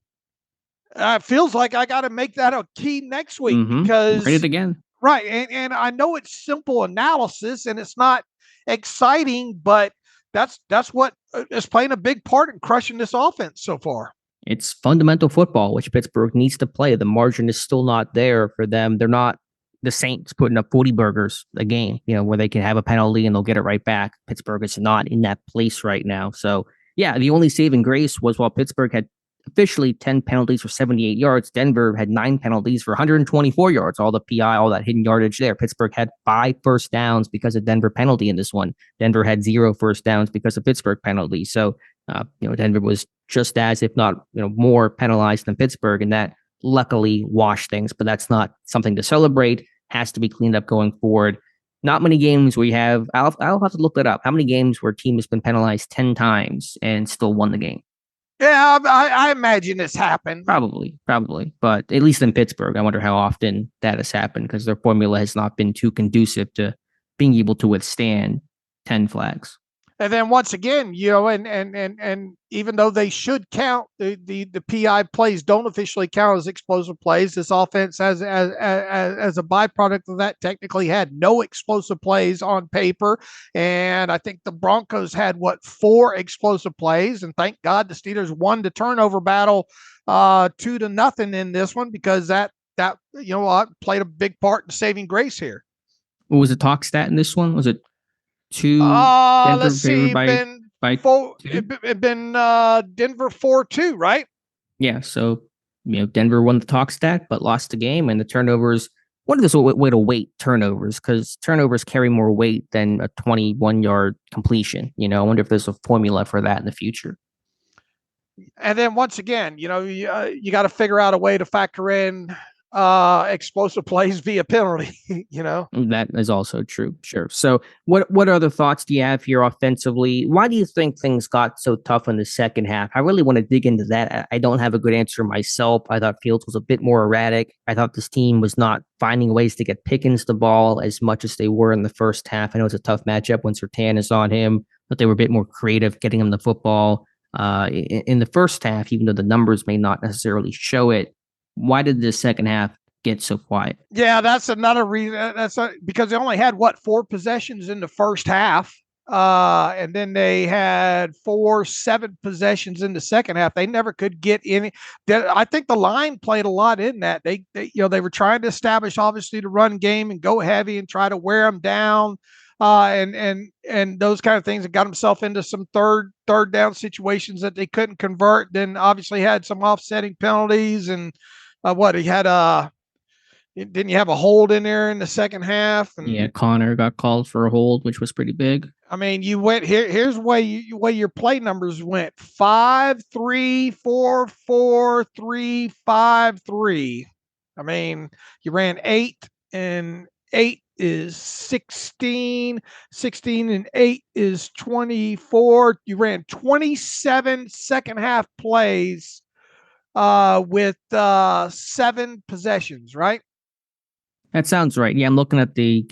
it feels like I got to make that a key next week because Write it again. Right, and I know it's simple analysis and it's not exciting, but that's what is playing a big part in crushing this offense so far. It's fundamental football, which Pittsburgh needs to play. The margin is still not there for them. They're not the Saints putting up 40 burgers a game, where they can have a penalty and they'll get it right back. Pittsburgh is not in that place right now. So, yeah, the only saving grace was while Pittsburgh had officially 10 penalties for 78 yards, Denver had 9 penalties for 124 yards, all the PI, all that hidden yardage there. Pittsburgh had 5 first downs because of Denver penalty in this one. Denver had 0 first downs because of Pittsburgh penalty. So, Denver was just as, if not, more penalized than Pittsburgh, and that luckily washed things. But that's not something to celebrate. Has to be cleaned up going forward. Not many games where you have. I'll have to look that up. How many games where a team has been penalized 10 times and still won the game? Yeah, I imagine it's happened. Probably. But at least in Pittsburgh, I wonder how often that has happened, because their formula has not been too conducive to being able to withstand 10 flags. And then once again, and even though they should count, the PI plays don't officially count as explosive plays. This offense, as a byproduct of that, technically had no explosive plays on paper. And I think the Broncos had 4 explosive plays, and thank God the Steelers won the turnover battle 2-0 in this one, because that played a big part in saving grace here. What was the talk stat in this one? Was it 2? Let's see. Denver 4-2, right? Yeah. So, Denver won the talk stat, but lost the game, and the turnovers. What is this way to weight turnovers? Because turnovers carry more weight than a 21-yard completion. I wonder if there's a formula for that in the future. And then once again, you got to figure out a way to factor in explosive plays via penalty. That is also true. Sure. So what other thoughts do you have here offensively? Why do you think things got so tough in the second half? I really want to dig into that. I don't have a good answer myself. I thought Fields was a bit more erratic. I thought this team was not finding ways to get Pickens the ball as much as they were in the first half. I know it's a tough matchup when Surtain is on him, but they were a bit more creative getting him the football in the first half, even though the numbers may not necessarily show it. Why did the second half get so quiet? Yeah, that's another reason. Because they only had 4 possessions in the first half, and then they had 7 possessions in the second half. They never could get any. I think the line played a lot in that. They were trying to establish, obviously, the run game and go heavy and try to wear them down, and those kind of things, and got himself into some third down situations that they couldn't convert. Then obviously had some offsetting penalties, and he had didn't you have a hold in there in the second half? And, yeah, Connor got called for a hold, which was pretty big. I mean, you went here's the way your play numbers went: 5, 3, 4, 4, 3, 5, 3. I mean, you ran 8, and 8 is 16. 16 and 8 is 24. You ran 27 second half plays with 7 possessions, right? That sounds right. Yeah, I'm looking at the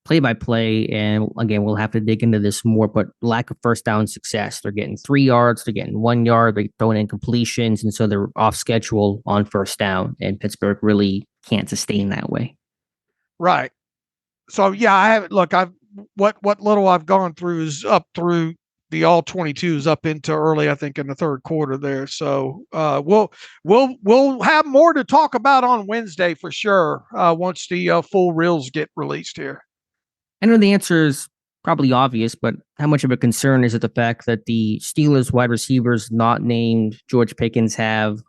play-by-play, and again, we'll have to dig into this more, but lack of first down success. They're getting 3 yards, they're getting 1 yard, they're throwing in completions, and so they're off schedule on first down, and Pittsburgh really can't sustain that way. Right. So, yeah, I haven't, what little I've gone through is up through the all 22s up into early, I think, in the third quarter there. So we'll have more to talk about on Wednesday for sure, once the full reels get released here. I know the answer is probably obvious, but how much of a concern is it the fact that the Steelers wide receivers not named George Pickens have,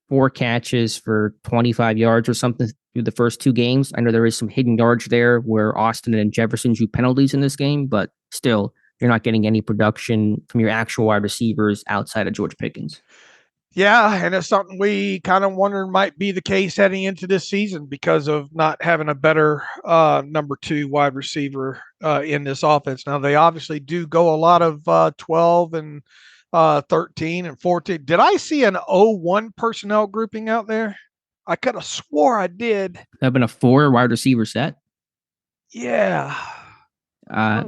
4 catches for 25 yards or something through the first 2 games? I know there is some hidden yards there where Austin and Jefferson drew penalties in this game, but still, you're not getting any production from your actual wide receivers outside of George Pickens. Yeah, and it's something we kind of wondered might be the case heading into this season because of not having a better number 2 wide receiver in this offense. Now, they obviously do go a lot of 12 and 13 and 14. Did I see an 0-1 personnel grouping out there? I could have swore I did. Have been a 4 wide receiver set. Yeah.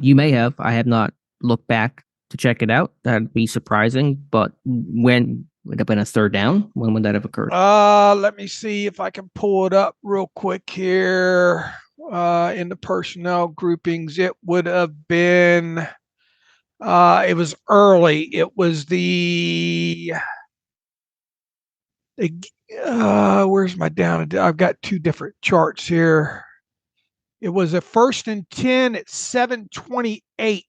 You may have. I have not looked back to check it out. That'd be surprising. But when would it have been a third down? When would that have occurred? Let me see if I can pull it up real quick here. In the personnel groupings, it would have been. It was early. It was where's my down? I've got two different charts here. It was a 1st and 10 at 7:28.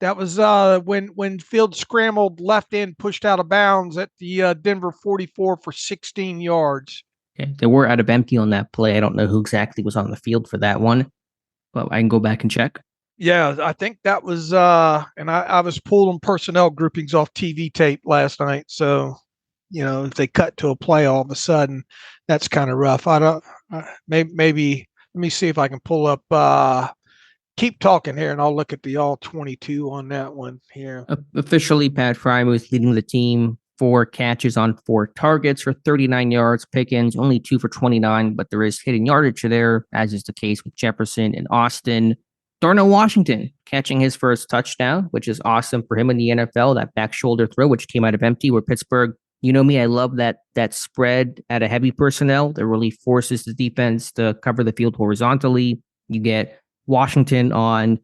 That was when Field scrambled left end, pushed out of bounds at the Denver 44 for 16 yards. Okay. They were out of empty on that play. I don't know who exactly was on the field for that one, but I can go back and check. Yeah, I think that was and I was pulling personnel groupings off TV tape last night. So, if they cut to a play all of a sudden, that's kind of rough. I don't maybe let me see if I can pull up keep talking here and I'll look at the all 22 on that one here. Officially, Pat Frymouth leading the team, 4 catches on 4 targets for 39 yards. Pickens only 2 for 29, but there is hidden yardage there, as is the case with Jefferson and Austin. Darnell Washington catching his first touchdown, which is awesome for him in the NFL. That back shoulder throw, which came out of empty, where Pittsburgh, you know me, I love that spread at a heavy personnel that really forces the defense to cover the field horizontally. You get Washington on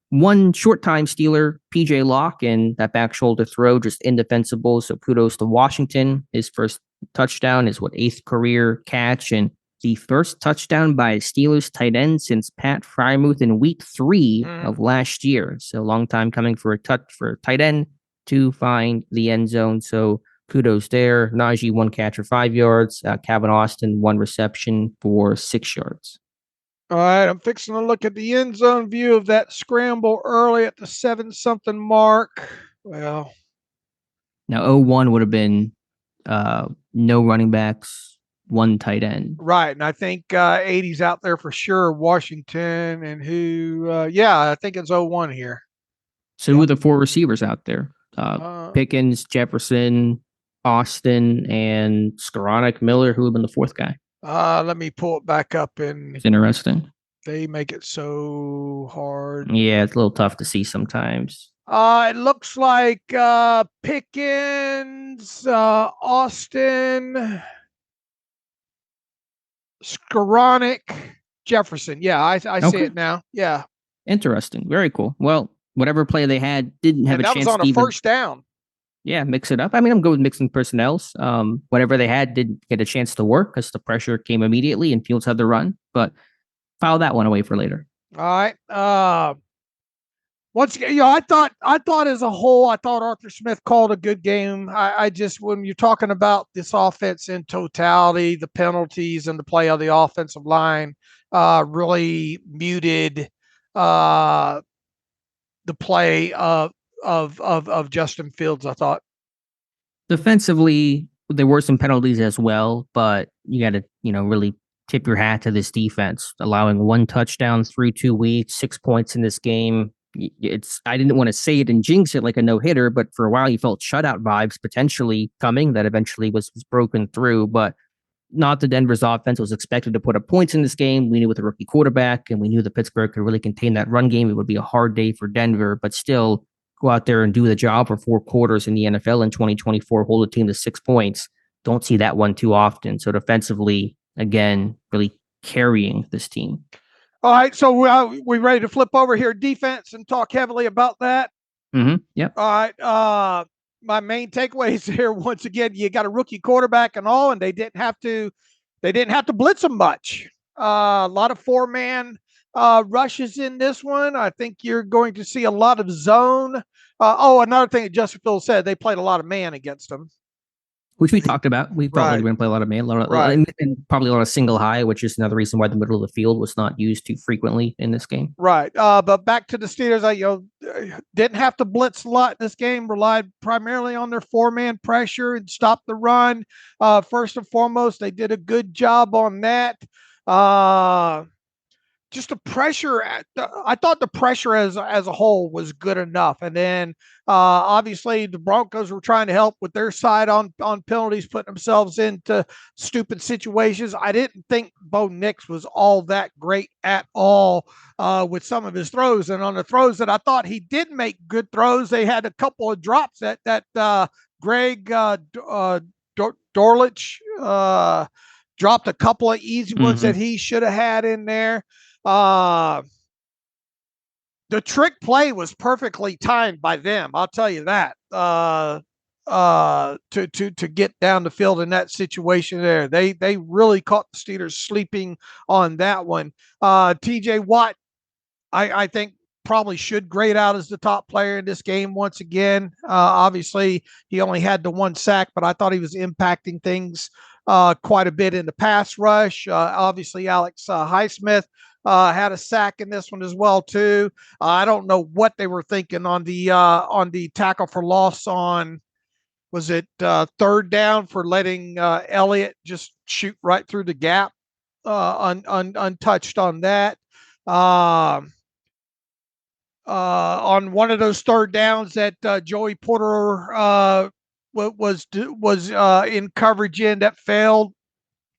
one short time stealer, PJ Locke, and that back shoulder throw just indefensible. So kudos to Washington. His first touchdown is 8th career catch, and the first touchdown by a Steelers tight end since Pat Frymouth in week 3 of last year. So a long time coming for a tight end to find the end zone. So kudos there. Najee 1 catch for 5 yards. Calvin Austin 1 reception for 6 yards. All right, I'm fixing to look at the end zone view of that scramble early at the 7-something mark. Well, now 0-1 would have been no running backs, 1 tight end. Right, and I think 80's out there for sure. Washington and who? I think it's 0-1 here. So who are the 4 receivers out there? Pickens, Jefferson, Austin, and Skoranek Miller, who would have been the 4th guy. Let me pull it back up, and it's interesting. They make it so hard. Yeah, it's a little tough to see sometimes. It looks like Pickens, Austin, Skoranek, Jefferson. Yeah, I see it now. Yeah. Interesting. Very cool. Well, whatever play they had didn't have a chance. That was on a first down. Yeah, mix it up. I mean, I'm good with mixing personnels. Whatever they had didn't get a chance to work because the pressure came immediately and Fields had the run, but file that one away for later. All right. Once again, I thought as a whole, I thought Arthur Smith called a good game. I just, when you're talking about this offense in totality, the penalties and the play of the offensive line really muted the play of Justin Fields, I thought. Defensively, there were some penalties as well, but you got to, really tip your hat to this defense, allowing 1 touchdown through 2 weeks, 6 points in this game. I didn't want to say it and jinx it like a no-hitter, but for a while you felt shutout vibes potentially coming that eventually was broken through, but not the Denver's offense was expected to put up points in this game. We knew with a rookie quarterback, and we knew that Pittsburgh could really contain that run game. It would be a hard day for Denver, but still go out there and do the job for 4 quarters in the NFL in 2024, hold a team to 6 points. Don't see that one too often. So defensively, again, really carrying this team. All right, so we ready to flip over here defense and talk heavily about that? Mm-hmm. Yep. All right. My main takeaways here, once again, you got a rookie quarterback and all, and they didn't have to blitz them much. A lot of 4-man rushes in this one. I think you're going to see a lot of zone. Another thing that Justin Fields said, they played a lot of man against them, which we talked about. We thought we were going to play a lot of man, and probably a lot of single high, which is another reason why the middle of the field was not used too frequently in this game. Right. But back to the Steelers, didn't have to blitz a lot in this game, relied primarily on their 4-man pressure and stopped the run. First and foremost, they did a good job on that. just the pressure. I thought the pressure as a whole was good enough, and then obviously the Broncos were trying to help with their side on penalties, putting themselves into stupid situations. I didn't think Bo Nix was all that great at all with some of his throws, and on the throws that I thought he did make good throws, they had a couple of drops that Greg Dorlich dropped a couple of easy ones that he should have had in there. The trick play was perfectly timed by them. I'll tell you that. To get down the field in that situation there, they really caught the Steelers sleeping on that one. T.J. Watt, I think probably should grade out as the top player in this game once again. Obviously, he only had the one sack, but I thought he was impacting things quite a bit in the pass rush. Obviously, Alex Highsmith had a sack in this one as well too. I don't know what they were thinking on the tackle for loss on, was it third down, for letting Elliott just shoot right through the gap untouched on that. On one of those third downs that Joey Porter was in coverage in that failed.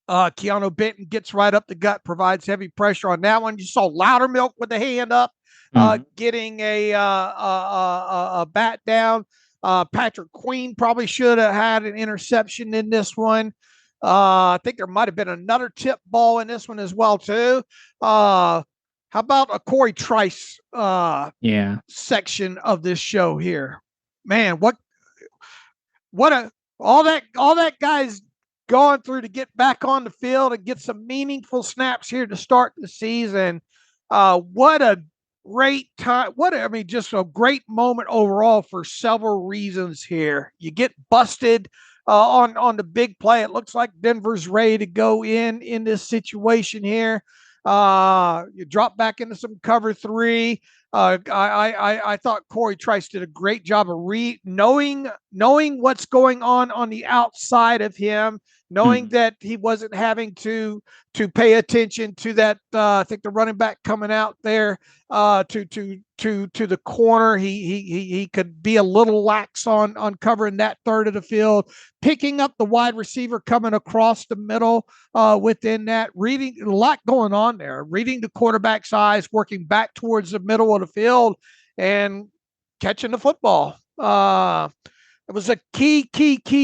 Keanu Benton gets right up the gut, provides heavy pressure on that one. You saw Loudermilk with the hand up, getting a bat down. Patrick Queen probably should have had an interception in this one. I think there might have been another tip ball in this one as well too. How about a Corey Trice section of this show here? Man, all that guy's going through to get back on the field and get some meaningful snaps here to start the season. What a great time. Just a great moment overall for several reasons here. You get busted on the big play. It looks like Denver's ready to go in this situation here. You drop back into some cover three. I thought Corey Trice did a great job of knowing what's going on the outside of him, knowing that he wasn't having to pay attention to that. I think the running back coming out there to the corner. He could be a little lax on covering that third of the field, picking up the wide receiver coming across the middle within that, reading a lot going on there, reading the quarterback's eyes, working back towards the middle of the field and catching the football. It was a key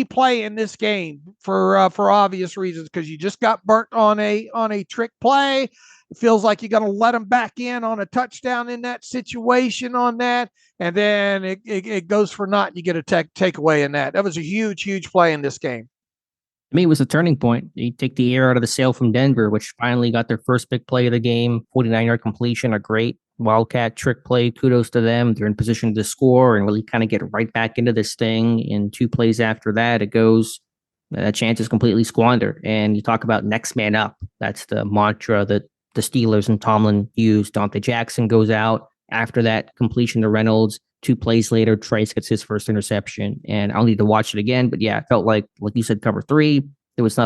play in this game for obvious reasons, because you just got burnt on a trick play. It feels like you're going to let them back in on a touchdown in that situation on that, and then it goes for naught. You get a takeaway in that. That was a huge play in this game. To me, it was a turning point. You take the air out of the sail from Denver, which finally got their first big play of the game, 49-yard completion, a great Wildcat trick play. Kudos to them. They're in position to score and really kind of get right back into this thing. In 2 plays after that, it goes, that chance is completely squandered. And you talk about next man up. That's the mantra that the Steelers and Tomlin used. Dante Jackson goes out. After that completion to Reynolds, 2 plays later, Trice gets his first interception. And I'll need to watch it again. But yeah, it felt like you said, cover 3. There was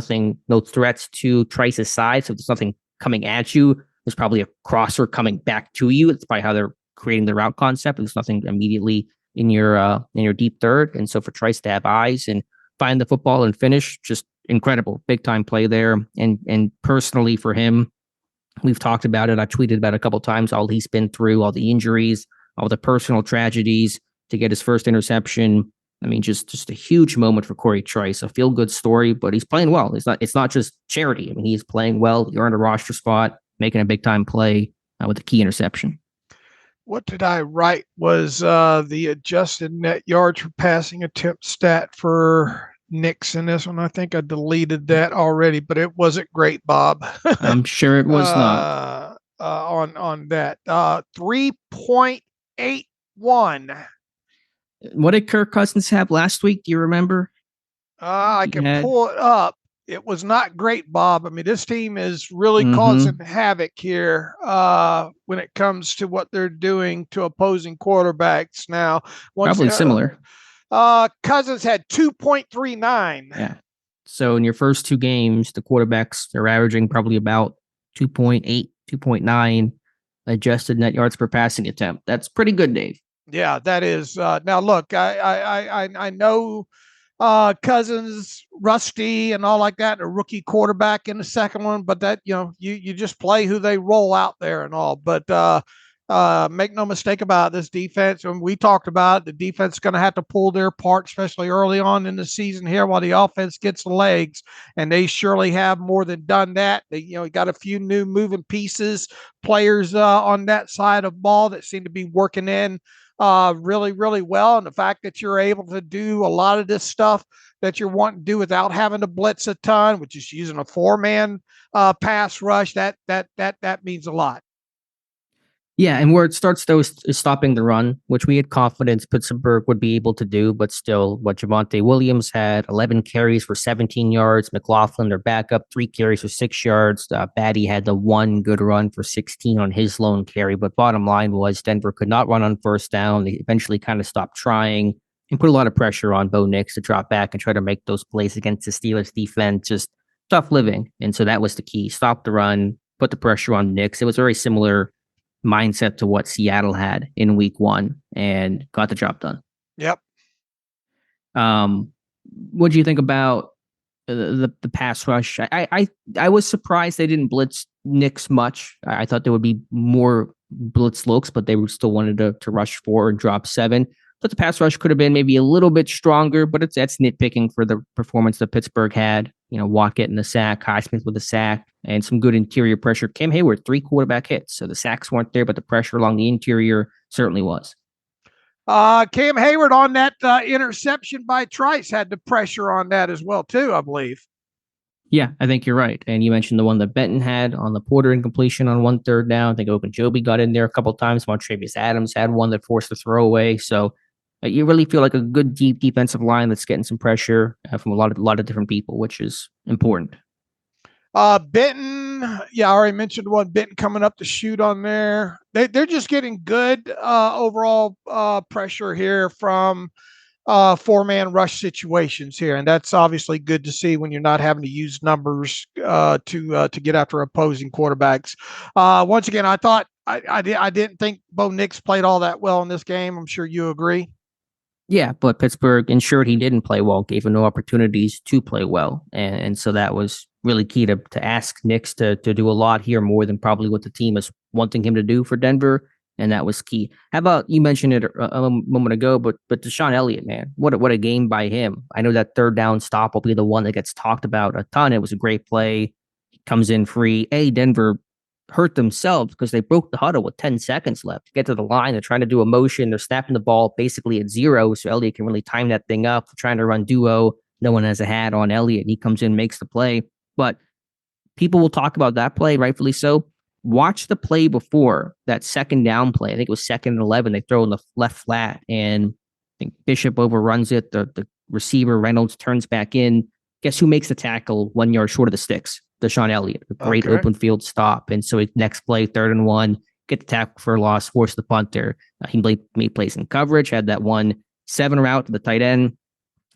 no threats to Trice's side. So there's nothing coming at you. There's probably a crosser coming back to you. It's probably how they're creating the route concept. There's nothing immediately in your deep third. And so for Trice to have eyes and find the football and finish, just incredible. Big time play there. And personally for him, we've talked about it. I tweeted about it a couple of times, all he's been through, all the injuries, all the personal tragedies to get his first interception. I mean, just a huge moment for Corey Trice, a feel-good story, but he's playing well. It's not just charity. I mean, he's playing well. He earned a roster spot, making a big-time play with a key interception. What did I write was the adjusted net yards per passing attempt stat for Nix in this one. I think I deleted that already, but it wasn't great, Bob. I'm sure it was not. On that. 3.81. What did Kirk Cousins have last week? Do you remember? I can pull it up. It was not great, Bob. I mean, this team is really causing havoc here when it comes to what they're doing to opposing quarterbacks now. Probably similar. Cousins had 2.39. Yeah. So in your first 2 games, the quarterbacks are averaging probably about 2.8 2.9 adjusted net yards per passing attempt. That's pretty good, Dave. Yeah, that is. Now, look, I know Cousins, Rusty, and all like that, a rookie quarterback in the second one, but that, you just play who they roll out there and all. But make no mistake about this defense. And we talked about it, the defense is going to have to pull their part, especially early on in the season here while the offense gets the legs. And they surely have more than done that. They, got a few new moving pieces, players on that side of ball that seem to be working in really, really well. And the fact that you're able to do a lot of this stuff that you're wanting to do without having to blitz a ton, which is using a 4-man pass rush, that means a lot. Yeah, and where it starts, though, is stopping the run, which we had confidence Pittsburgh would be able to do, but still, what Javonte Williams had 11 carries for 17 yards. McLaughlin, their backup, 3 carries for 6 yards. Batty had the one good run for 16 on his lone carry, but bottom line was Denver could not run on first down. They eventually kind of stopped trying and put a lot of pressure on Bo Nix to drop back and try to make those plays against the Steelers defense. Just tough living, and so that was the key. Stop the run, put the pressure on Nix. It was very similar mindset to what Seattle had in week 1 and got the job done. Yep. What do you think about the pass rush? I was surprised they didn't blitz Nix much. I thought there would be more blitz looks, but they still wanted to rush 4 and drop 7. But the pass rush could have been maybe a little bit stronger, but that's nitpicking for the performance that Pittsburgh had. Watt getting the sack, Highsmith with a sack, and some good interior pressure. Cam Hayward, 3 quarterback hits. So the sacks weren't there, but the pressure along the interior certainly was. Cam Hayward on that interception by Trice had the pressure on that as well, too, I believe. Yeah, I think you're right. And you mentioned the one that Benton had on the Porter incompletion on 1 3rd down. I think Ogunjobi got in there a couple of times. Montravius Adams had one that forced a throwaway. So you really feel like a good deep defensive line that's getting some pressure from a lot of different people, which is important. Benton, I already mentioned one. Benton coming up to shoot on there. They're just getting good overall pressure here from 4-man rush situations here, and that's obviously good to see when you're not having to use numbers to get after opposing quarterbacks. Once again, I thought I didn't think Bo Nix played all that well in this game. I'm sure you agree. Yeah, but Pittsburgh ensured he didn't play well, gave him no opportunities to play well. And so that was really key to ask Nix to do a lot here, more than probably what the team is wanting him to do for Denver. And that was key. How about, you mentioned it a moment ago, but Deshaun Elliott, man, what a game by him. I know that 3rd down stop will be the one that gets talked about a ton. It was a great play. He comes in free. Denver hurt themselves because they broke the huddle with 10 seconds left to get to the line. They're trying to do a motion. They're snapping the ball basically at 0. So Elliott can really time that thing up. They're trying to run duo. No one has a hat on Elliott. He comes in, makes the play. But people will talk about that play, rightfully so. Watch the play before that 2nd down play. I think it was 2nd and 11. They throw in the left flat, and I think Bishop overruns it. The receiver, Reynolds, turns back in. Guess who makes the tackle 1 yard short of the sticks? Deshaun Elliott, a great open field stop. And so next play, 3rd and 1, get the tackle for a loss, force the punter. He made plays in coverage, had that 1-7 route to the tight end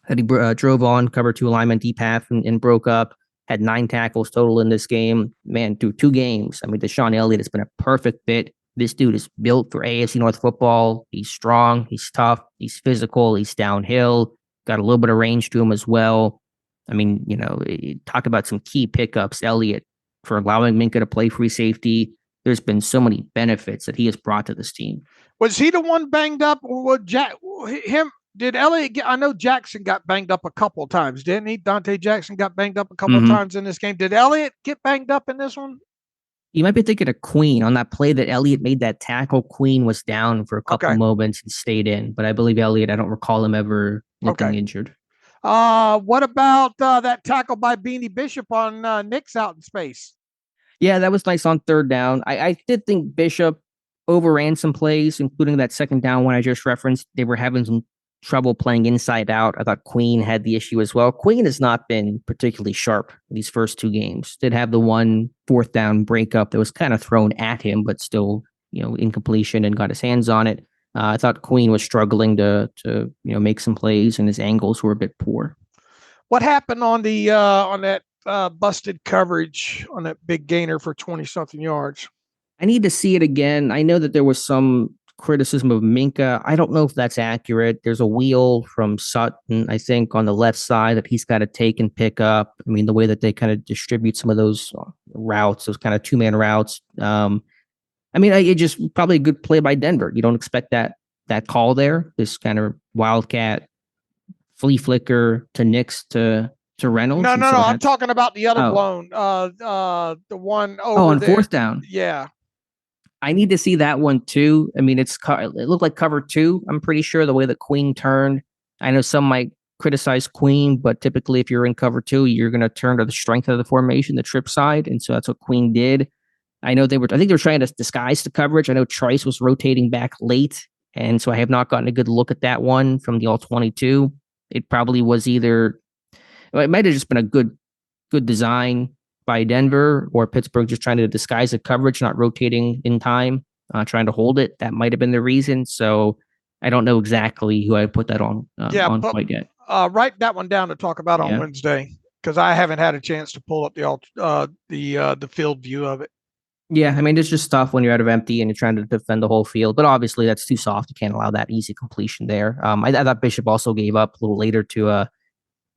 that he drove on, covered 2 alignment deep half and broke up. Had 9 tackles total in this game. Man, through 2 games. I mean, Deshaun Elliott has been a perfect fit. This dude is built for AFC North football. He's strong. He's tough. He's physical. He's downhill. Got a little bit of range to him as well. I mean, talk about some key pickups. Elliott, for allowing Minka to play free safety. There's been so many benefits that he has brought to this team. Was he the one banged up, or was did Elliott get? I know Jackson got banged up a couple of times, didn't he? Dante Jackson got banged up a couple of times in this game. Did Elliott get banged up in this one? You might be thinking of Queen on that play that Elliott made that tackle. Queen was down for a couple moments and stayed in, but I believe Elliott, I don't recall him ever getting injured. What about that tackle by Beanie Bishop on Nix out in space? Yeah, that was nice on 3rd down. I did think Bishop overran some plays, including that 2nd down one I just referenced. They were having some trouble playing inside out. I thought Queen had the issue as well. Queen has not been particularly sharp these first 2 games. Did have the 1 4th down breakup that was kind of thrown at him, but still, incompletion, and got his hands on it. I thought Queen was struggling to make some plays, and his angles were a bit poor. What happened on the on that busted coverage on that big gainer for 20-something yards? I need to see it again. I know that there was some criticism of Minka. I don't know if that's accurate. There's a wheel from Sutton, I think, on the left side that he's got to take and pick up. I mean, the way that they kind of distribute some of those routes, those kind of two-man routes. I mean, it just probably a good play by Denver. You don't expect that call there. This kind of wildcat flea flicker to Nix to Reynolds. No. I'm talking about the other blown, the one over on there. Fourth down. Yeah. I need to see that one too. I mean, it looked like cover 2. I'm pretty sure the way that Queen turned. I know some might criticize Queen, but typically if you're in cover 2, you're going to turn to the strength of the formation, the trip side. And so that's what Queen did. I think they were trying to disguise the coverage. I know Trice was rotating back late. And so I have not gotten a good look at that one from the all 22. It probably was it might have just been a good design by Denver, or Pittsburgh just trying to disguise the coverage, not rotating in time, trying to hold it. That might have been the reason. So I don't know exactly who I put that on quite yet. Write that one down to talk about on Wednesday, because I haven't had a chance to pull up the field view of it. Yeah, I mean, it's just tough when you're out of empty and you're trying to defend the whole field. But obviously, that's too soft. You can't allow that easy completion there. I thought Bishop also gave up a little later to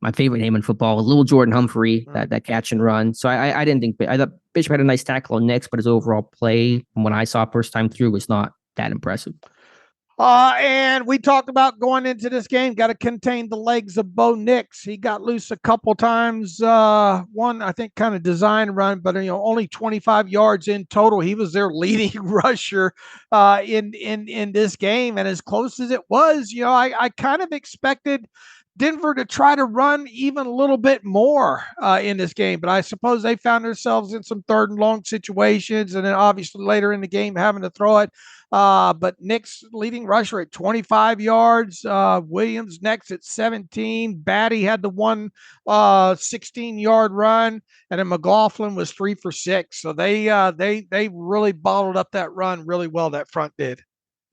my favorite name in football, Little Jordan Humphrey, that catch and run. So I didn't think, I thought Bishop had a nice tackle on Nix, but his overall play from what I saw first time through was not that impressive. And we talked about going into this game, got to contain the legs of Bo Nix. He got loose a couple times. One, I think, kind of design run, but only 25 yards in total. He was their leading rusher in this game, and as close as it was, I kind of expected Denver to try to run even a little bit more in this game, but I suppose they found themselves in some third and long situations, and then obviously later in the game having to throw it. But Nick's leading rusher at 25 yards. Williams next at 17. Batty had the one 16-yard run, and then McLaughlin was 3 for 6. So they really bottled up that run really well. That front did.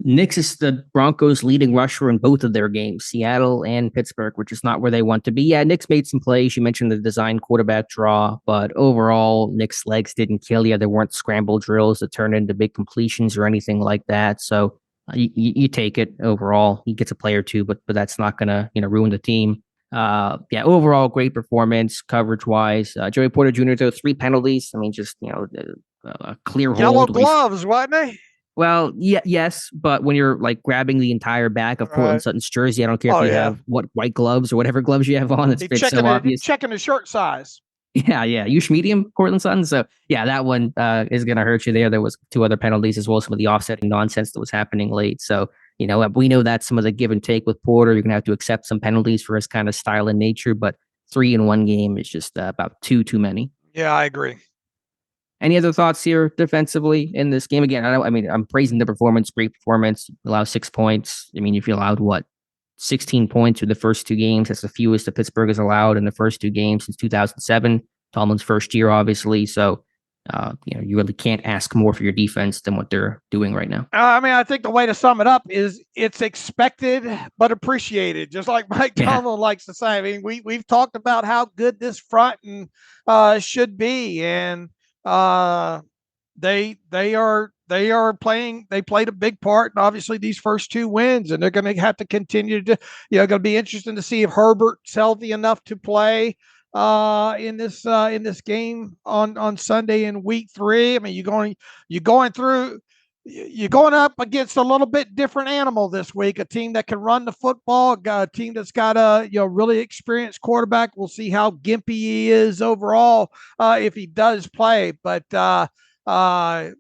Nix is the Broncos' leading rusher in both of their games, Seattle and Pittsburgh, which is not where they want to be. Yeah, Nix made some plays. You mentioned the design quarterback draw, but overall, Nick's legs didn't kill you. There weren't scramble drills that turned into big completions or anything like that. So you take it overall. He gets a play or two, but that's not going to ruin the team. Overall, great performance coverage-wise. Joey Porter Jr., though, 3 penalties. I mean, just, a clear hold. Yellow gloves, wasn't they? Well, yes, but when you're like grabbing the entire back of Cortland Sutton's jersey, I don't care if you have white gloves or whatever gloves you have on. It's so obvious. Checking the shirt size. Yeah. Ush medium, Cortland Sutton. So yeah, that one is going to hurt you there. There was 2 other penalties as well as some of the offsetting nonsense that was happening late. So we know that's some of the give and take with Porter. You're going to have to accept some penalties for his kind of style and nature, but 3 in one game is just about too many. Yeah, I agree. Any other thoughts here defensively in this game? Again, I'm praising the performance, great performance. Allow 6 points. I mean, if you allowed 16 points through the first 2 games, that's the fewest that Pittsburgh has allowed in the first 2 games since 2007. Tomlin's first year, obviously. So, you really can't ask more for your defense than what they're doing right now. I think the way to sum it up is it's expected but appreciated, just like Mike Tomlin likes to say. I mean, we've talked about how good this front should be, and they are playing. They played a big part in obviously these first 2 wins, and they're going to have to continue to. Going to be interesting to see if Herbert's healthy enough to play in this game on Sunday in week 3. I mean, you're going up against a little bit different animal this week. A team that can run the football, a team that's got a really experienced quarterback. We'll see how gimpy he is overall if he does play. But I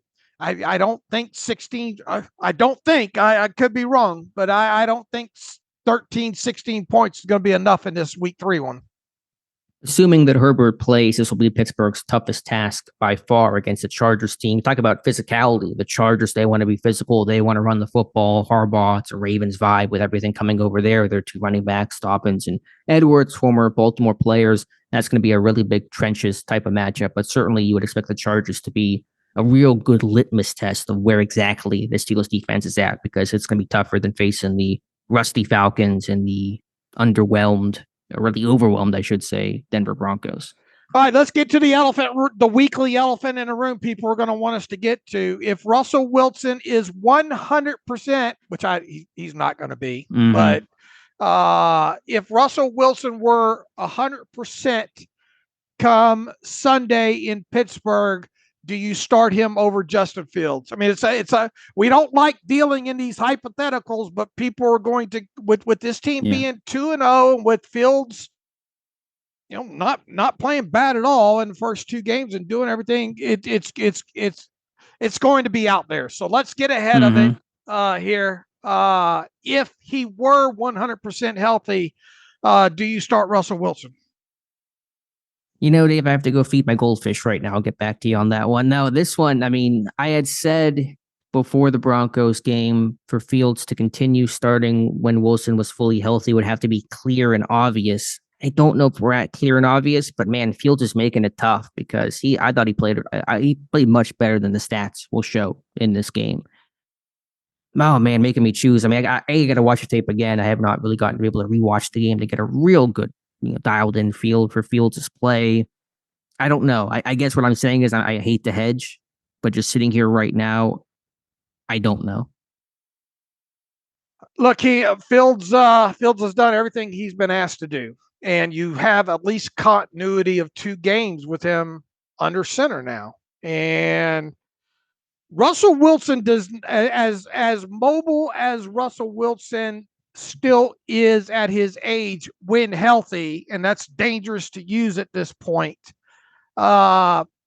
don't think 16. I don't think I could be wrong, but I don't think 13, 16 points is going to be enough in this week 3 one. Assuming that Herbert plays, this will be Pittsburgh's toughest task by far against the Chargers team. Talk about physicality. The Chargers, they want to be physical. They want to run the football. Harbaugh, it's a Ravens vibe with everything coming over there. Their 2 running backs, Dobbins and Edwards, former Baltimore players. That's going to be a really big trenches type of matchup. But certainly you would expect the Chargers to be a real good litmus test of where exactly the Steelers defense is at, because it's going to be tougher than facing the rusty Falcons and the underwhelmed, or really overwhelmed, I should say, Denver Broncos. All right, let's get to the weekly elephant in the room people are going to want us to get to. If Russell Wilson is 100%, which he's not going to be, but if Russell Wilson were 100% come Sunday in Pittsburgh, do you start him over Justin Fields? I mean, we don't like dealing in these hypotheticals, but people are going to, with this team being 2-0, with Fields, not playing bad at all in the first two games and doing everything, it's going to be out there. So let's get ahead of it here. If he were 100% healthy, do you start Russell Wilson? Dave, I have to go feed my goldfish right now. I'll get back to you on that one. Now, this one, I mean, I had said before the Broncos game for Fields to continue starting when Wilson was fully healthy would have to be clear and obvious. I don't know if we're at clear and obvious, but man, Fields is making it tough because I thought he played much better than the stats will show in this game. Oh man, making me choose. I mean, I got to watch the tape again. I have not really gotten to be able to rewatch the game to get a real good, dialed in field for Fields' play. I don't know. I guess what I'm saying is I hate to hedge, but just sitting here right now, I don't know. Look, Fields has done everything he's been asked to do, and you have at least continuity of 2 games with him under center now. And Russell Wilson does, as mobile as Russell Wilson still is at his age when healthy, and that's dangerous to use at this point.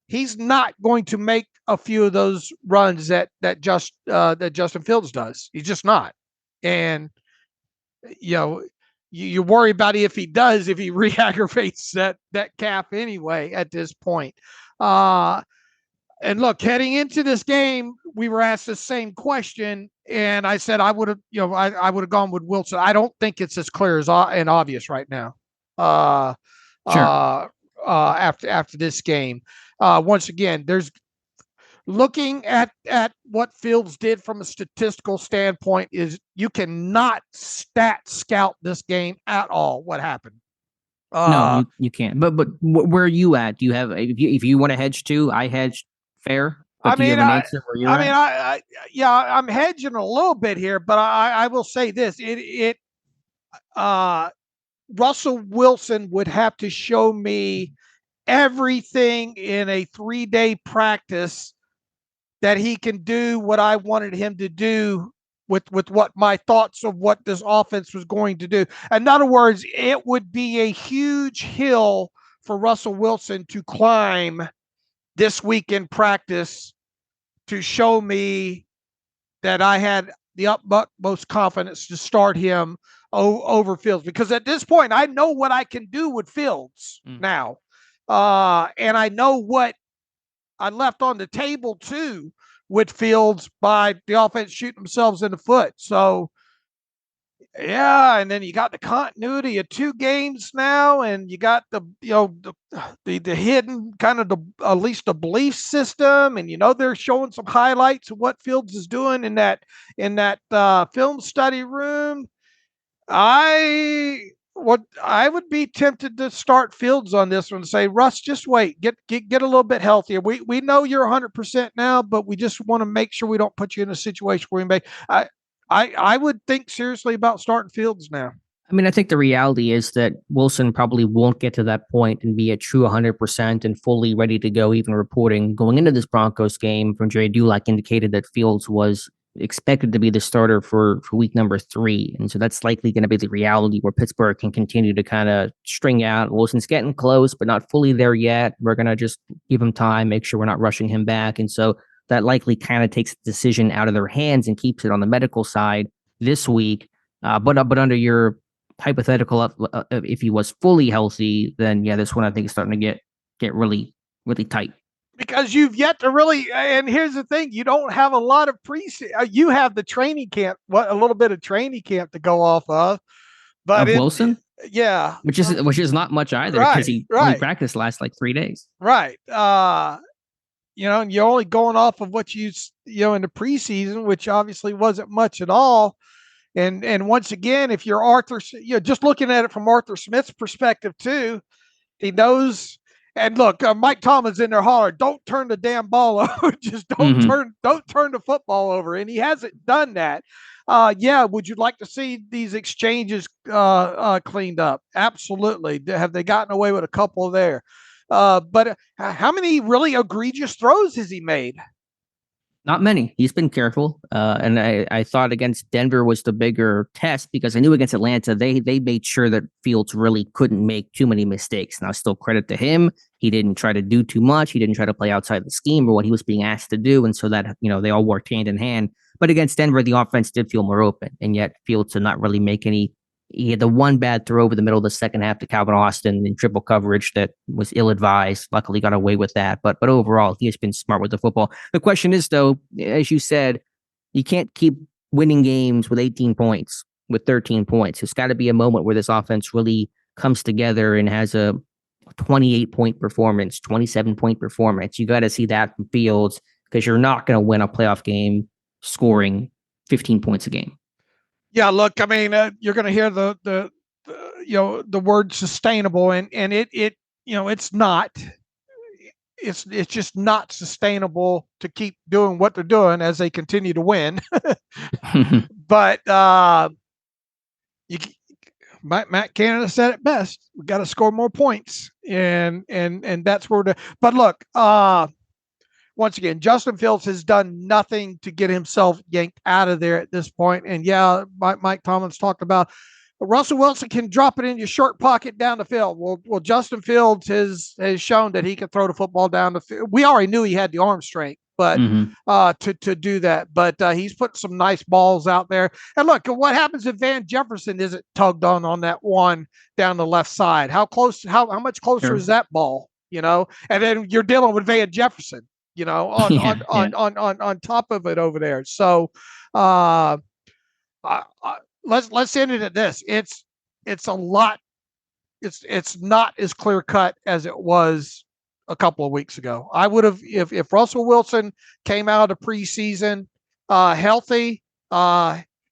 He's not going to make a few of those runs that Justin Fields does. He's just not. And you worry about if he does, if he re-aggravates that calf anyway at this point. And look, heading into this game, we were asked the same question, and I said I would have gone with Wilson. I don't think it's as clear and obvious right now. Sure. After this game, once again, there's looking at what Fields did from a statistical standpoint is you cannot scout this game at all. What happened? No, you can't. But where are you at? Do you have if you want to hedge too? I hedged fair. But do you have an answer where you're at? I'm hedging a little bit here, but I will say this: Russell Wilson would have to show me everything in a 3-day practice that he can do what I wanted him to do with what my thoughts of what this offense was going to do. In other words, it would be a huge hill for Russell Wilson to climb this week in practice to show me that I had the utmost confidence to start him over Fields. Because at this point, I know what I can do with Fields now. And I know what I left on the table too with Fields by the offense shooting themselves in the foot. So, yeah, and then you got the continuity of 2 games now, and you got the hidden kind of at least the belief system, and they're showing some highlights of what Fields is doing in that film study room. I would be tempted to start Fields on this one and say, Russ, just wait, get a little bit healthier. We know you're 100% now, but we just want to make sure we don't put you in a situation where we may. I would think seriously about starting Fields now. I mean, I think the reality is that Wilson probably won't get to that point and be a true 100% and fully ready to go. Even reporting going into this Broncos game from Jerry Dulac indicated that Fields was expected to be the starter for week number 3. And so that's likely going to be the reality where Pittsburgh can continue to kind of string out. Wilson's getting close, but not fully there yet. We're going to just give him time, make sure we're not rushing him back. And so that likely kind of takes the decision out of their hands and keeps it on the medical side this week. But under your hypothetical, if he was fully healthy, then yeah, this one I think is starting to get really, really tight. Because you've yet to really, and here's the thing, you don't have a lot of you have the training camp, a little bit of training camp to go off of. But Wilson? Yeah. Which is not much either, because he only practiced last like 3 days. Right. And you're only going off of what in the preseason, which obviously wasn't much at all. And once again, if you're Arthur, just looking at it from Arthur Smith's perspective too, he knows And look, Mike Tomlin's in there hollering, "Don't turn the damn ball over. Just don't turn the football over." And he hasn't done that. Yeah, would you like to see these exchanges cleaned up? Absolutely. Have they gotten away with a couple there? But how many really egregious throws has he made? Not many. He's been careful. And I thought against Denver was the bigger test because I knew against Atlanta, they made sure that Fields really couldn't make too many mistakes. Now, still credit to him. He didn't try to do too much. He didn't try to play outside the scheme or what he was being asked to do. And so that, they all worked hand in hand. But against Denver, the offense did feel more open. And yet Fields did not really make any. He had the one bad throw over the middle of the second half to Calvin Austin in triple coverage that was ill-advised. Luckily got away with that. But overall, he has been smart with the football. The question is, though, as you said, you can't keep winning games with 18 points, with 13 points. There's got to be a moment where this offense really comes together and has a 28-point performance, 27-point performance. You got to see that from Fields because you're not going to win a playoff game scoring 15 points a game. Yeah, look, I mean, you're going to hear the word sustainable, and it's not. It's just not sustainable to keep doing what they're doing as they continue to win. But Matt Canada said it best. We got to score more points, and that's where. But look, once again, Justin Fields has done nothing to get himself yanked out of there at this point. And yeah, Mike Tomlin's talked about Russell Wilson can drop it in your short pocket down the field. Well, Justin Fields has shown that he can throw the football down the field. We already knew he had the arm strength, but to do that. But he's put some nice balls out there. And look, what happens if Van Jefferson isn't tugged on that one down the left side? How much closer is that ball? And then you're dealing with Van Jefferson. On top of it over there. So let's end it at this. It's a lot. It's not as clear cut as it was a couple of weeks ago. I would have if Russell Wilson came out of the preseason healthy,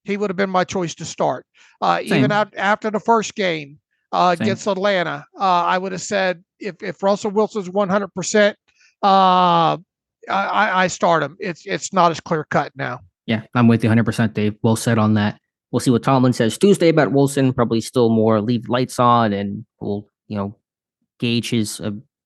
he would have been my choice to start. Even after the first game against Atlanta, I would have said if Russell Wilson's 100%. I start him. It's not as clear cut now. Yeah, I'm with you 100%, Dave. Well said on that. We'll see what Tomlin says Tuesday about Wilson. Probably still more leave lights on, and we'll gauge his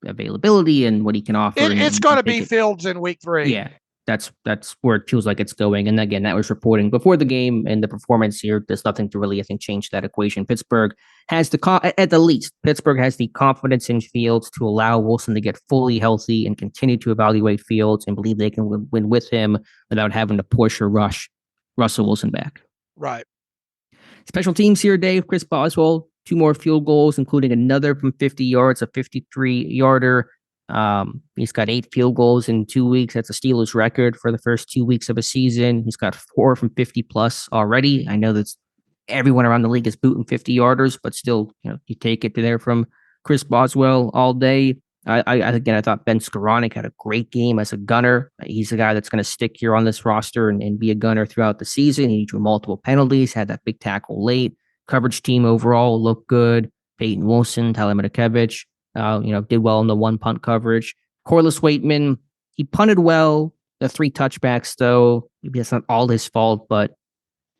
availability and what he can offer. It's going to be Fields in week 3. Yeah, that's where it feels like it's going. And again, that was reporting before the game, and the performance here, there's nothing to really, I think, change that equation. Pittsburgh has at the least, Pittsburgh has the confidence in Fields to allow Wilson to get fully healthy and continue to evaluate Fields and believe they can win with him without having to push or rush Russell Wilson back. Right. Special teams here, Dave. Chris Boswell, 2 more field goals, including another from 50 yards, a 53-yarder. He's got 8 field goals in 2 weeks. That's a Steelers record for the first 2 weeks of a season. He's got 4 from 50 plus already. I know that's everyone around the league is booting 50-yarders, but still, you take it to there from Chris Boswell all day. I thought Ben Skoranek had a great game as a gunner. He's a guy that's going to stick here on this roster and be a gunner throughout the season. He drew multiple penalties, had that big tackle late. Coverage team overall looked good. Peyton Wilson, Tyler Matakevich, did well in the 1 punt coverage. Corliss Waitman, he punted well. The 3 touchbacks, though, maybe that's not all his fault, but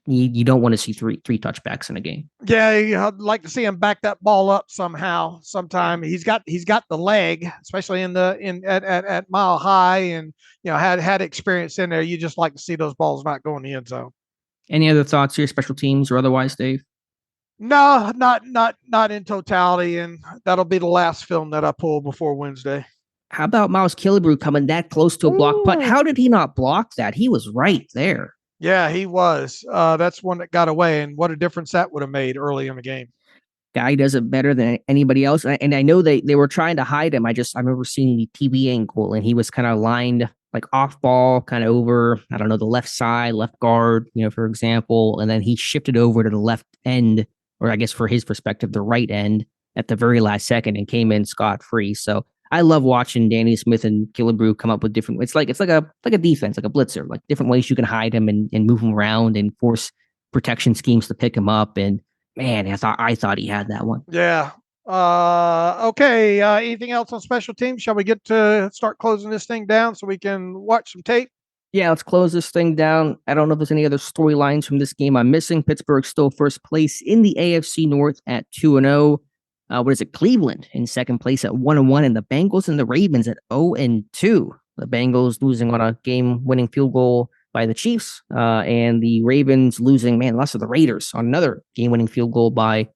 you don't want to see three touchbacks in a game. Yeah, I'd like to see him back that ball up sometime. He's got the leg, especially at mile high, and had experience in there. You just like to see those balls not go in the end zone. Any other thoughts here, special teams or otherwise, Dave? No, not in totality, and that'll be the last film that I pull before Wednesday. How about Miles Killebrew coming that close to a block punt? How did he not block that? He was right there. Yeah, he was. That's one that got away, and what a difference that would have made early in the game. Guy does it better than anybody else. And I know they were trying to hide him. I remember seeing the TV angle, and he was kind of lined like off ball, kind of over, I don't know, the left side, left guard, for example. And then he shifted over to the left end, or I guess for his perspective, the right end at the very last second and came in scot-free. So I love watching Danny Smith and Killebrew come up with different. It's like a defense, like a blitzer, like different ways you can hide him and move him around and force protection schemes to pick him up. And man, I thought he had that one. Yeah, Okay. Anything else on special teams? Shall we get to start closing this thing down so we can watch some tape? Yeah, let's close this thing down. I don't know if there's any other storylines from this game I'm missing. Pittsburgh still first place in the AFC North at 2-0. What is it? Cleveland in second place at 1-1, and the Bengals and the Ravens at 0-2. The Bengals losing on a game-winning field goal by the Chiefs, and the Ravens losing, lost to the Raiders on another game-winning field goal by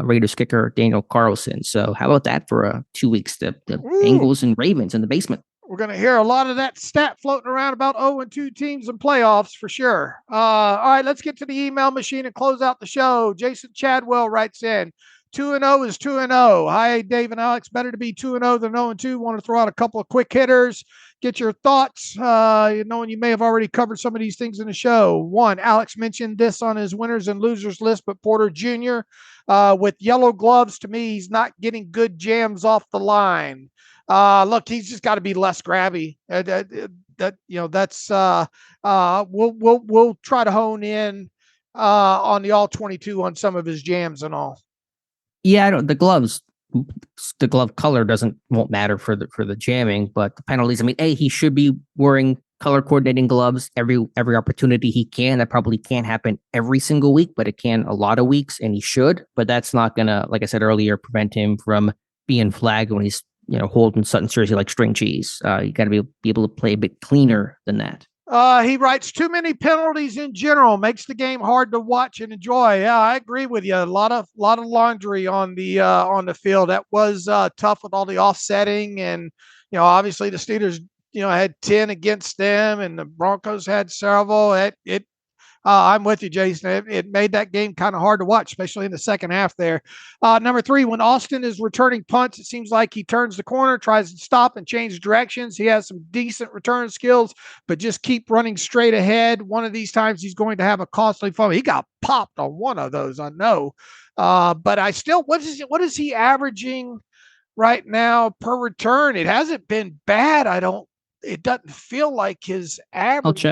Raiders kicker Daniel Carlson. So how about that for 2 weeks? The Bengals and Ravens in the basement. We're going to hear a lot of that stat floating around about 0-2 teams in playoffs for sure. All right, let's get to the email machine and close out the show. Jason Chadwell writes in, 2-0 is 2-0. Hi, Dave and Alex. Better to be 2-0 than 0-2. Want to throw out a couple of quick hitters. Get your thoughts, knowing you may have already covered some of these things in the show. One, Alex mentioned this on his winners and losers list, but Porter Jr., with yellow gloves, to me, he's not getting good jams off the line. Look, he's just got to be less grabby. We'll try to hone in on the all 22 on some of his jams and all. Yeah, the gloves, the glove color won't matter for the jamming, but the penalties. I mean, he should be wearing color coordinating gloves every opportunity he can. That probably can't happen every single week, but it can a lot of weeks, and he should. But that's not gonna, like I said earlier, prevent him from being flagged when he's holding Sutton's jersey like string cheese. You got to be able to play a bit cleaner than that. He writes, too many penalties in general makes the game hard to watch and enjoy. Yeah, I agree with you. A lot of laundry on the field. That was tough with all the offsetting, and obviously the Steelers had 10 against them, and the Broncos had several. I'm with you, Jason. It made that game kind of hard to watch, especially in the second half there. Number 3, when Austin is returning punts, it seems like he turns the corner, tries to stop and change directions. He has some decent return skills, but just keep running straight ahead. One of these times he's going to have a costly fumble. He got popped on one of those, I know. But I still, what is he averaging right now per return? It hasn't been bad. It doesn't feel like his average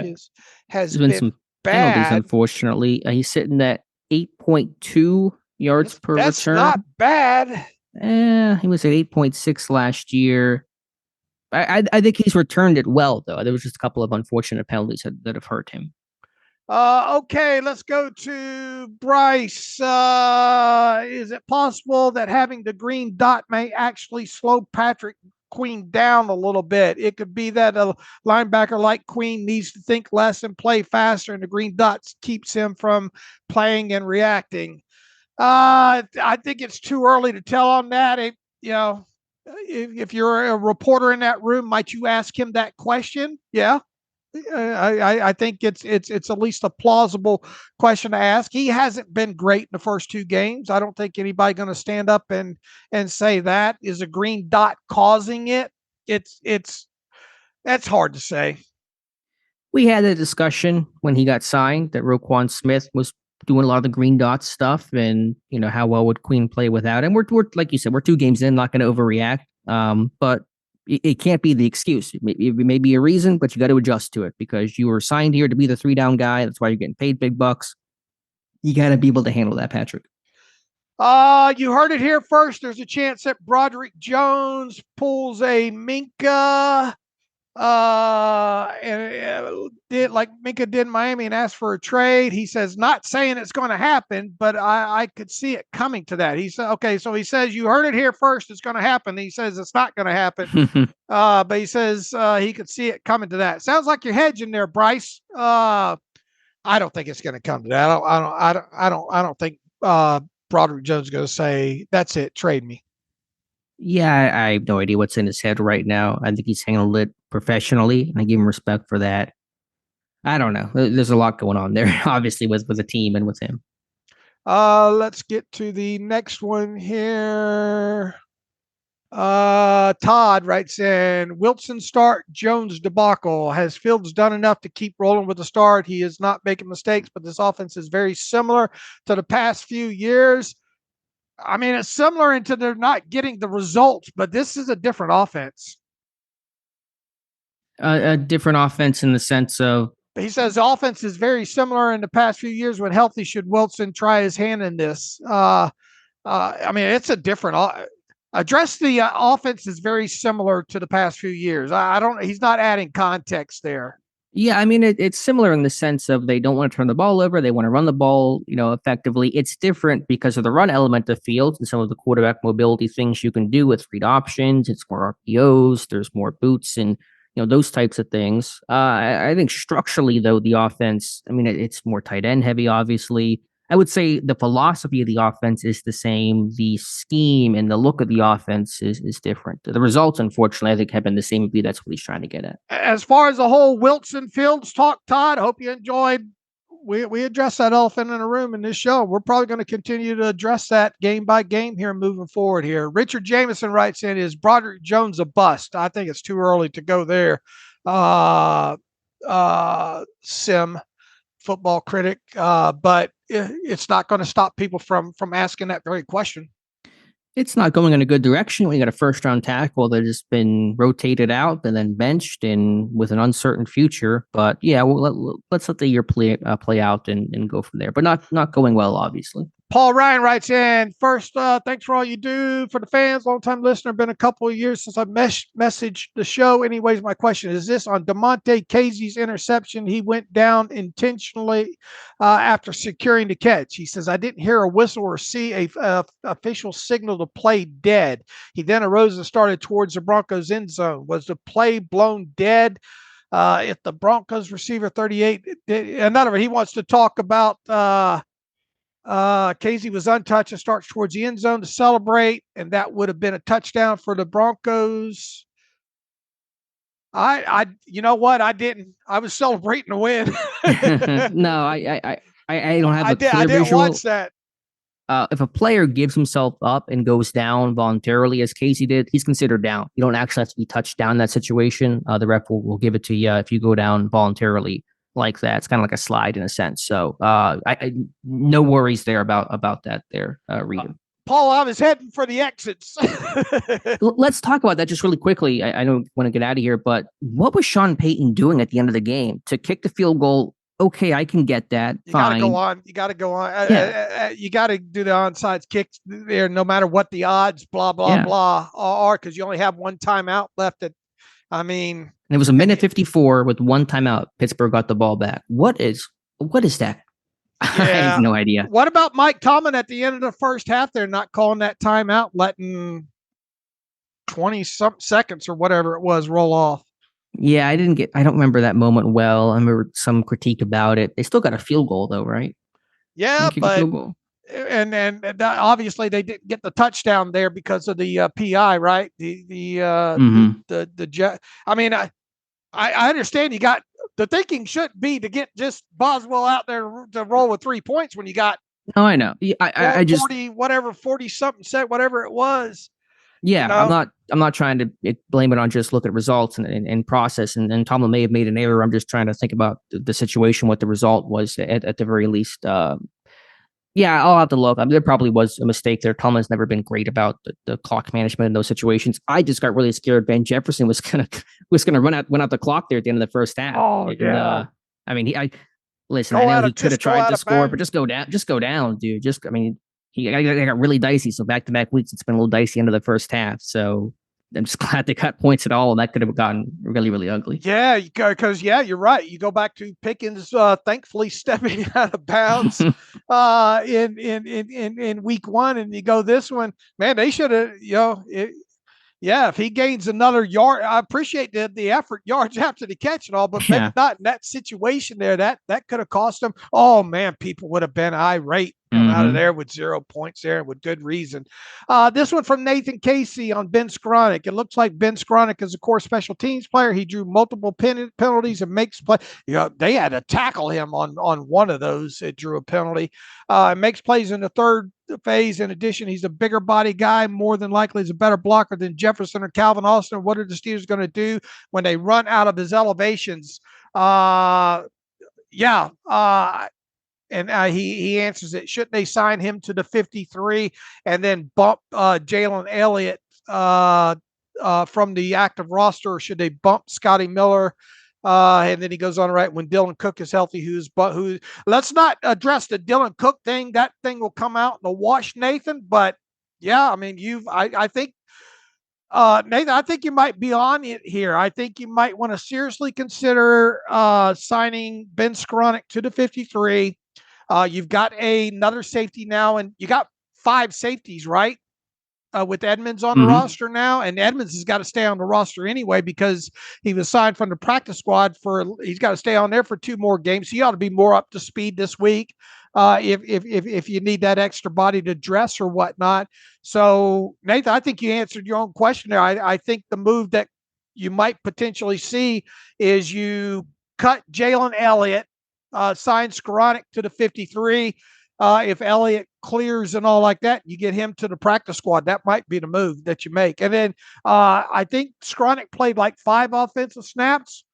has been some bad. Penalties, unfortunately. He's sitting at 8.2 yards per return. That's not bad. He was at 8.6 last year. I think he's returned it well, though. There was just a couple of unfortunate penalties that have hurt him. Okay, let's go to Bryce. Is it possible that having the green dot may actually slow Patrick Queen down a little bit? It could be that a linebacker like Queen needs to think less and play faster, and the green dots keeps him from playing and reacting. I think it's too early to tell on that. If you're a reporter in that room, might you ask him that question? Yeah. I think it's at least a plausible question to ask. He hasn't been great in the first 2 games. I don't think anybody going to stand up and say that. Is a green dot causing it? That's hard to say. We had a discussion when he got signed that Roquan Smith was doing a lot of the green dot stuff, and how well would Queen play without him? We're like you said, we're 2 games in, not going to overreact. But it can't be the excuse. It may be a reason, but you got to adjust to it because you were signed here to be the 3-down guy. That's why you're getting paid big bucks. You got to be able to handle that, Patrick. You heard it here first. There's a chance that Broderick Jones pulls a Minka, and did like Minka did in Miami and asked for a trade. He says, not saying it's going to happen, but I could see it coming to that. He said, okay, so he says, you heard it here first. It's going to happen. He says it's not going to happen. But he says he could see it coming to that. Sounds like you're hedging there, Bryce. I don't think it's going to come to that. I don't think Broderick Jones is going to say, that's it, trade me. Yeah, I have no idea what's in his head right now. I think he's handled it professionally, and I give him respect for that. I don't know. There's a lot going on there, obviously, with the team and with him. Let's get to the next one here. Todd writes in, Wilson start, Jones debacle. Has Fields done enough to keep rolling with the start? He is not making mistakes, but this offense is very similar to the past few years. I mean, it's similar into they're not getting the results, but this is a different offense. A different offense in the sense of? He says the offense is very similar in the past few years. When healthy, should Wilson try his hand in this? I mean, it's a different. Address the offense is very similar to the past few years. I don't. He's not adding context there. Yeah, I mean it's similar in the sense of they don't want to turn the ball over, they want to run the ball, effectively. It's different because of the run element of fields and some of the quarterback mobility things you can do with read options. It's more RPOs, there's more boots, and those types of things. I think structurally though, the offense, I mean it's more tight end heavy, obviously. I would say the philosophy of the offense is the same. The scheme and the look of the offense is different. The results, unfortunately, I think have been the same. Maybe that's what he's trying to get at. As far as the whole Wilson Fields talk, Todd, I hope you enjoyed. We addressed that elephant in the room in this show. We're probably going to continue to address that game by game here moving forward here. Richard Jameson writes in, is Broderick Jones a bust? I think it's too early to go there. Sim football critic, but it's not going to stop people from asking that very question. It's not going in a good direction when you got a first round tackle that has been rotated out and then benched and with an uncertain future. But yeah, let's let the year play out and go from there. But not going well, obviously. Paul Ryan writes in, first, thanks for all you do for the fans. Long-time listener, been a couple of years since I messaged the show. Anyways, my question is this: on DeMonte Casey's interception, he went down intentionally after securing the catch. He says, I didn't hear a whistle or see a official signal to play dead. He then arose and started towards the Broncos end zone. Was the play blown dead? If the Broncos receiver 38, in other words, he wants to talk about Casey was untouched and starts towards the end zone to celebrate, and that would have been a touchdown for the Broncos. You know what? I didn't. I was celebrating the win. No, I don't have a clear I didn't visual. watch that. If a player gives himself up and goes down voluntarily, as Casey did, he's considered down. You don't actually have to be touched down in that situation. The ref will give it to you if you go down voluntarily like that. It's kind of like a slide in a sense. So I no worries there about that there, Regan. Paul, I was heading for the exits. Let's talk about that just really quickly. I don't want to get out of here, but what was Sean Payton doing at the end of the game to kick the field goal? Okay, I can get that. You Fine. You got to go on. Yeah. You got to do the onside kicks there, no matter what the odds, blah, blah, blah, are, because you only have one timeout left. And it was a minute 54 with one timeout. Pittsburgh got the ball back. What is that? Yeah. I have no idea. What about Mike Tomlin at the end of the first half? They're not calling that timeout, letting 20-something seconds or whatever it was roll off. Yeah, I don't remember that moment well. I remember some critique about it. They still got a field goal though, right? Yeah, but and obviously they didn't get the touchdown there because of the PI, right? I mean, I understand you got the thinking should be to get just Boswell out there to roll with 3 points when you got. Oh, I know. I just 40 something set, whatever it was. Yeah, I'm not trying to blame it on just look at results and process. And Tomlin may have made an error. I'm just trying to think about the situation, what the result was at the very least. Yeah, I'll have to look. There probably was a mistake there. Tomlin's never been great about the clock management in those situations. I just got really scared. Van Jefferson was gonna run out the clock there at the end of the first half. Oh, yeah. I mean, I know he could have tried to score, but just go down, dude. He got really dicey. So back-to-back weeks, it's been a little dicey into the first half. So I'm just glad they cut points at all. And that could have gotten really, really ugly. Yeah, because you're right. You go back to Pickens, thankfully stepping out of bounds in week one, and you go this one, man, they should have, if he gains another yard, I appreciate the effort, yards after the catch and all, but maybe not in that situation there. That could have cost them. Oh man, people would have been irate out of there with 0 points there with good reason. This one from Nathan Casey on Ben Skronik. It looks like Ben Skronik is a core special teams player. He drew multiple penalties and makes play. They had to tackle him on one of those. It drew a penalty. Makes plays in the third phase. In addition, he's a bigger body guy. More than likely, he's a better blocker than Jefferson or Calvin Austin. What are the Steelers going to do when they run out of his elevations? And he answers it. Shouldn't they sign him to the 53 and then bump Jalen Elliott from the active roster? Or should they bump Scotty Miller And then he goes on to write, when Dylan Cook is healthy, let's not address the Dylan Cook thing. That thing will come out in the wash, Nathan. But yeah, I mean, I think, Nathan, I think you might be on it here. I think you might want to seriously consider signing Ben Skoranek to the 53. You've got another safety now, and you got 5 safeties, right? With Edmonds on the roster now, and Edmonds has got to stay on the roster anyway because he was signed from the practice squad he's got to stay on there for 2 more games. He ought to be more up to speed this week if you need that extra body to dress or whatnot. So, Nathan, I think you answered your own question there. I think the move that you might potentially see is you cut Jalen Elliott, sign Skoranek to the 53. If Elliott clears and all like that, you get him to the practice squad. That might be the move that you make. And then I think Skoranek played like 5 offensive snaps.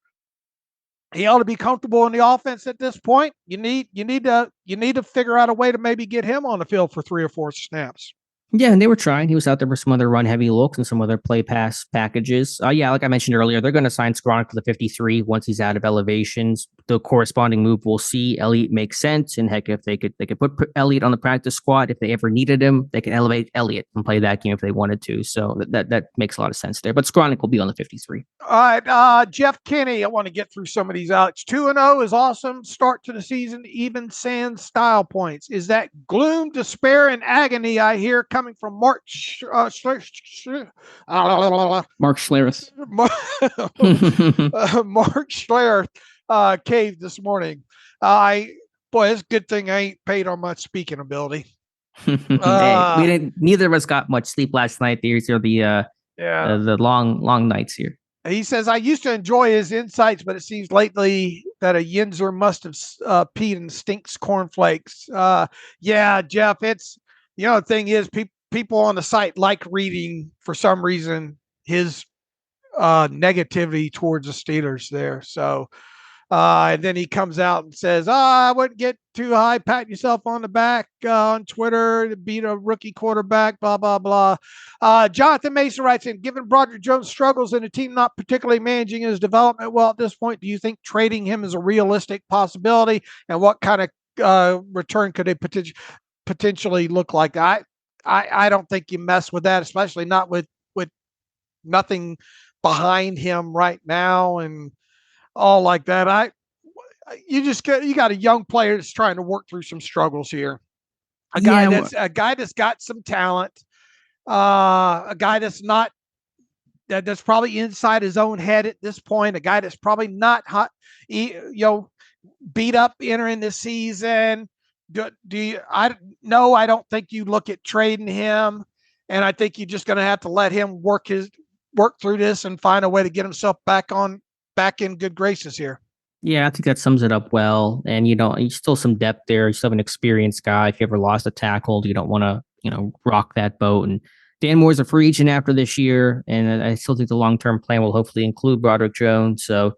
He ought to be comfortable in the offense at this point. You need to figure out a way to maybe get him on the field for 3 or 4 snaps. Yeah, and they were trying. He was out there for some other run-heavy looks and some other play-pass packages. Yeah, like I mentioned earlier, they're going to sign Skoranek to the 53 once he's out of elevations. The corresponding move we'll see. Elliott makes sense, and heck, if they could put Elliott on the practice squad if they ever needed him, they could elevate Elliott and play that game if they wanted to. So that makes a lot of sense there. But Skoranek will be on the 53. All right, Jeff Kinney, I want to get through some of these, Alex. 2-0 is awesome. Start to the season, even sans style points. Is that gloom, despair, and agony I hear coming from Mark Schlereth? Mark Schlereth cave this morning. It's a good thing I ain't paid on my speaking ability. Neither of us got much sleep last night. These are the long nights here. He says, I used to enjoy his insights, but it seems lately that a Yinzer must have peed and stinks cornflakes. Yeah, Jeff, it's, the thing is, people on the site like reading, for some reason, his negativity towards the Steelers there. So, and then he comes out and says, I wouldn't get too high, pat yourself on the back on Twitter to beat a rookie quarterback, blah, blah, blah. Jonathan Mason writes in, given Broderick Jones struggles and a team not particularly managing his development well at this point, do you think trading him is a realistic possibility? And what kind of return could they potentially look like? I don't think you mess with that, especially not with nothing behind him right now and all like that. You got a young player that's trying to work through some struggles here. A guy that's got some talent. A guy that's not that's probably inside his own head at this point. A guy that's probably not beat up entering the season. I don't think you look at trading him, and I think you're just going to have to let him work through this and find a way to get himself back in good graces here. Yeah, I think that sums it up well. And you still some depth there. You still have an experienced guy. If you ever lost a tackle, you don't want to rock that boat. And Dan Moore's a free agent after this year, and I still think the long-term plan will hopefully include Broderick Jones. So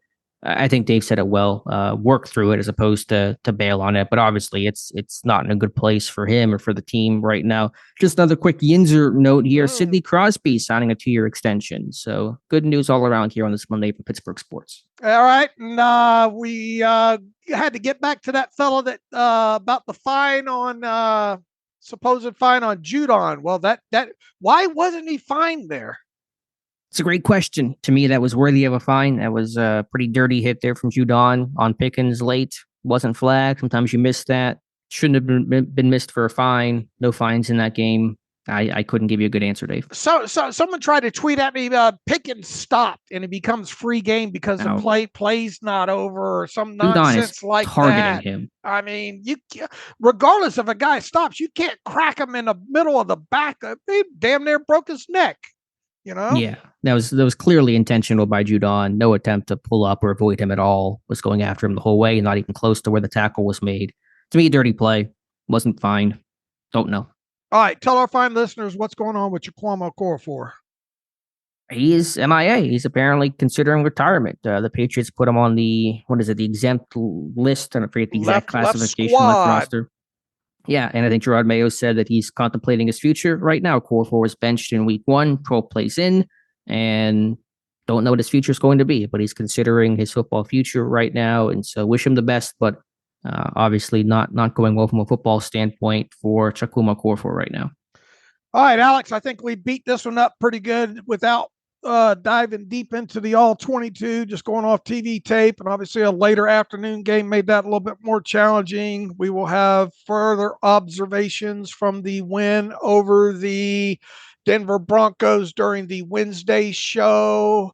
I think Dave said it well. Work through it as opposed to bail on it. But obviously, it's not in a good place for him or for the team right now. Just another quick Yinzer note here: Sidney Crosby signing a 2-year extension. So good news all around here on this Monday for Pittsburgh sports. All right, and we had to get back to that fellow that about the fine on supposed fine on Judon. Well, that why wasn't he fined there? It's a great question. To me, that was worthy of a fine. That was a pretty dirty hit there from Judon on Pickens late. Wasn't flagged. Sometimes you miss that. Shouldn't have been missed for a fine. No fines in that game. I couldn't give you a good answer, Dave. So someone tried to tweet at me, Pickens stopped, and it becomes free game because the play's not over or some nonsense like targeting him. I mean, regardless if a guy stops, you can't crack him in the middle of the back. They damn near broke his neck. Yeah, that was clearly intentional by Judon. No attempt to pull up or avoid him at all. Was going after him the whole way, not even close to where the tackle was made. To me, dirty play. Wasn't fined. Don't know. All right, tell our fine listeners what's going on with Jaquamo Okorafor. He is MIA. He's apparently considering retirement. The Patriots put him on the exempt list. I forget the exact classification left roster. Yeah, and I think Gerard Mayo said that he's contemplating his future right now. Okorafor was benched in week 1, 12 plays in, and don't know what his future is going to be, but he's considering his football future right now. And so wish him the best, but obviously not going well from a football standpoint for Chakuma Korfor right now. All right, Alex, I think we beat this one up pretty good without diving deep into the all 22, just going off TV tape. And obviously a later afternoon game made that a little bit more challenging. We will have further observations from the win over the Denver Broncos during the Wednesday show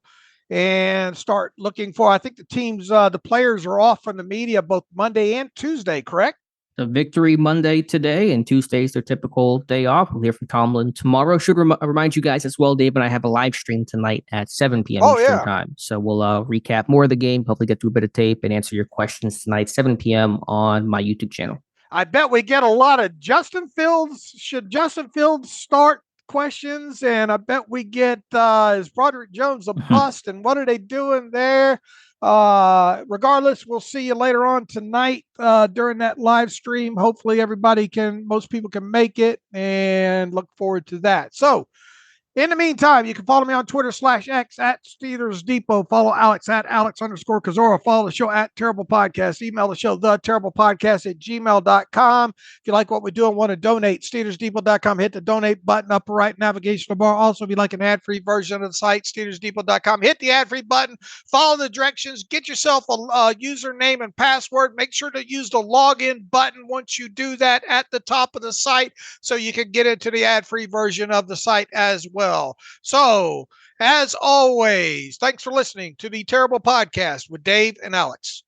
and start looking for, I think the players are off from the media both Monday and Tuesday, correct? The victory Monday today, and Tuesday's their typical day off. We'll hear from Tomlin tomorrow. Should remind you guys as well, Dave and I have a live stream tonight at 7 p.m. Eastern time. So we'll recap more of the game, hopefully get through a bit of tape and answer your questions tonight, 7 p.m. on my YouTube channel. I bet we get a lot of Justin Fields. Should Justin Fields start questions? And I bet we get is Broderick Jones a bust? And what are they doing there? Regardless, we'll see you later on tonight during that live stream. Hopefully most people can make it, and look forward to that. So in the meantime, you can follow me on Twitter /X at Steelers Depot. Follow Alex at Alex_Kozora. Follow the show at Terrible Podcast. Email the show, theterriblepodcast@gmail.com. If you like what we do and want to donate, SteelersDepot.com. Hit the donate button, upper right navigational bar. Also, if you like an ad-free version of the site, SteelersDepot.com. Hit the ad-free button. Follow the directions. Get yourself a username and password. Make sure to use the login button once you do that at the top of the site so you can get into the ad-free version of the site as well. So, as always, thanks for listening to the Terrible Podcast with Dave and Alex.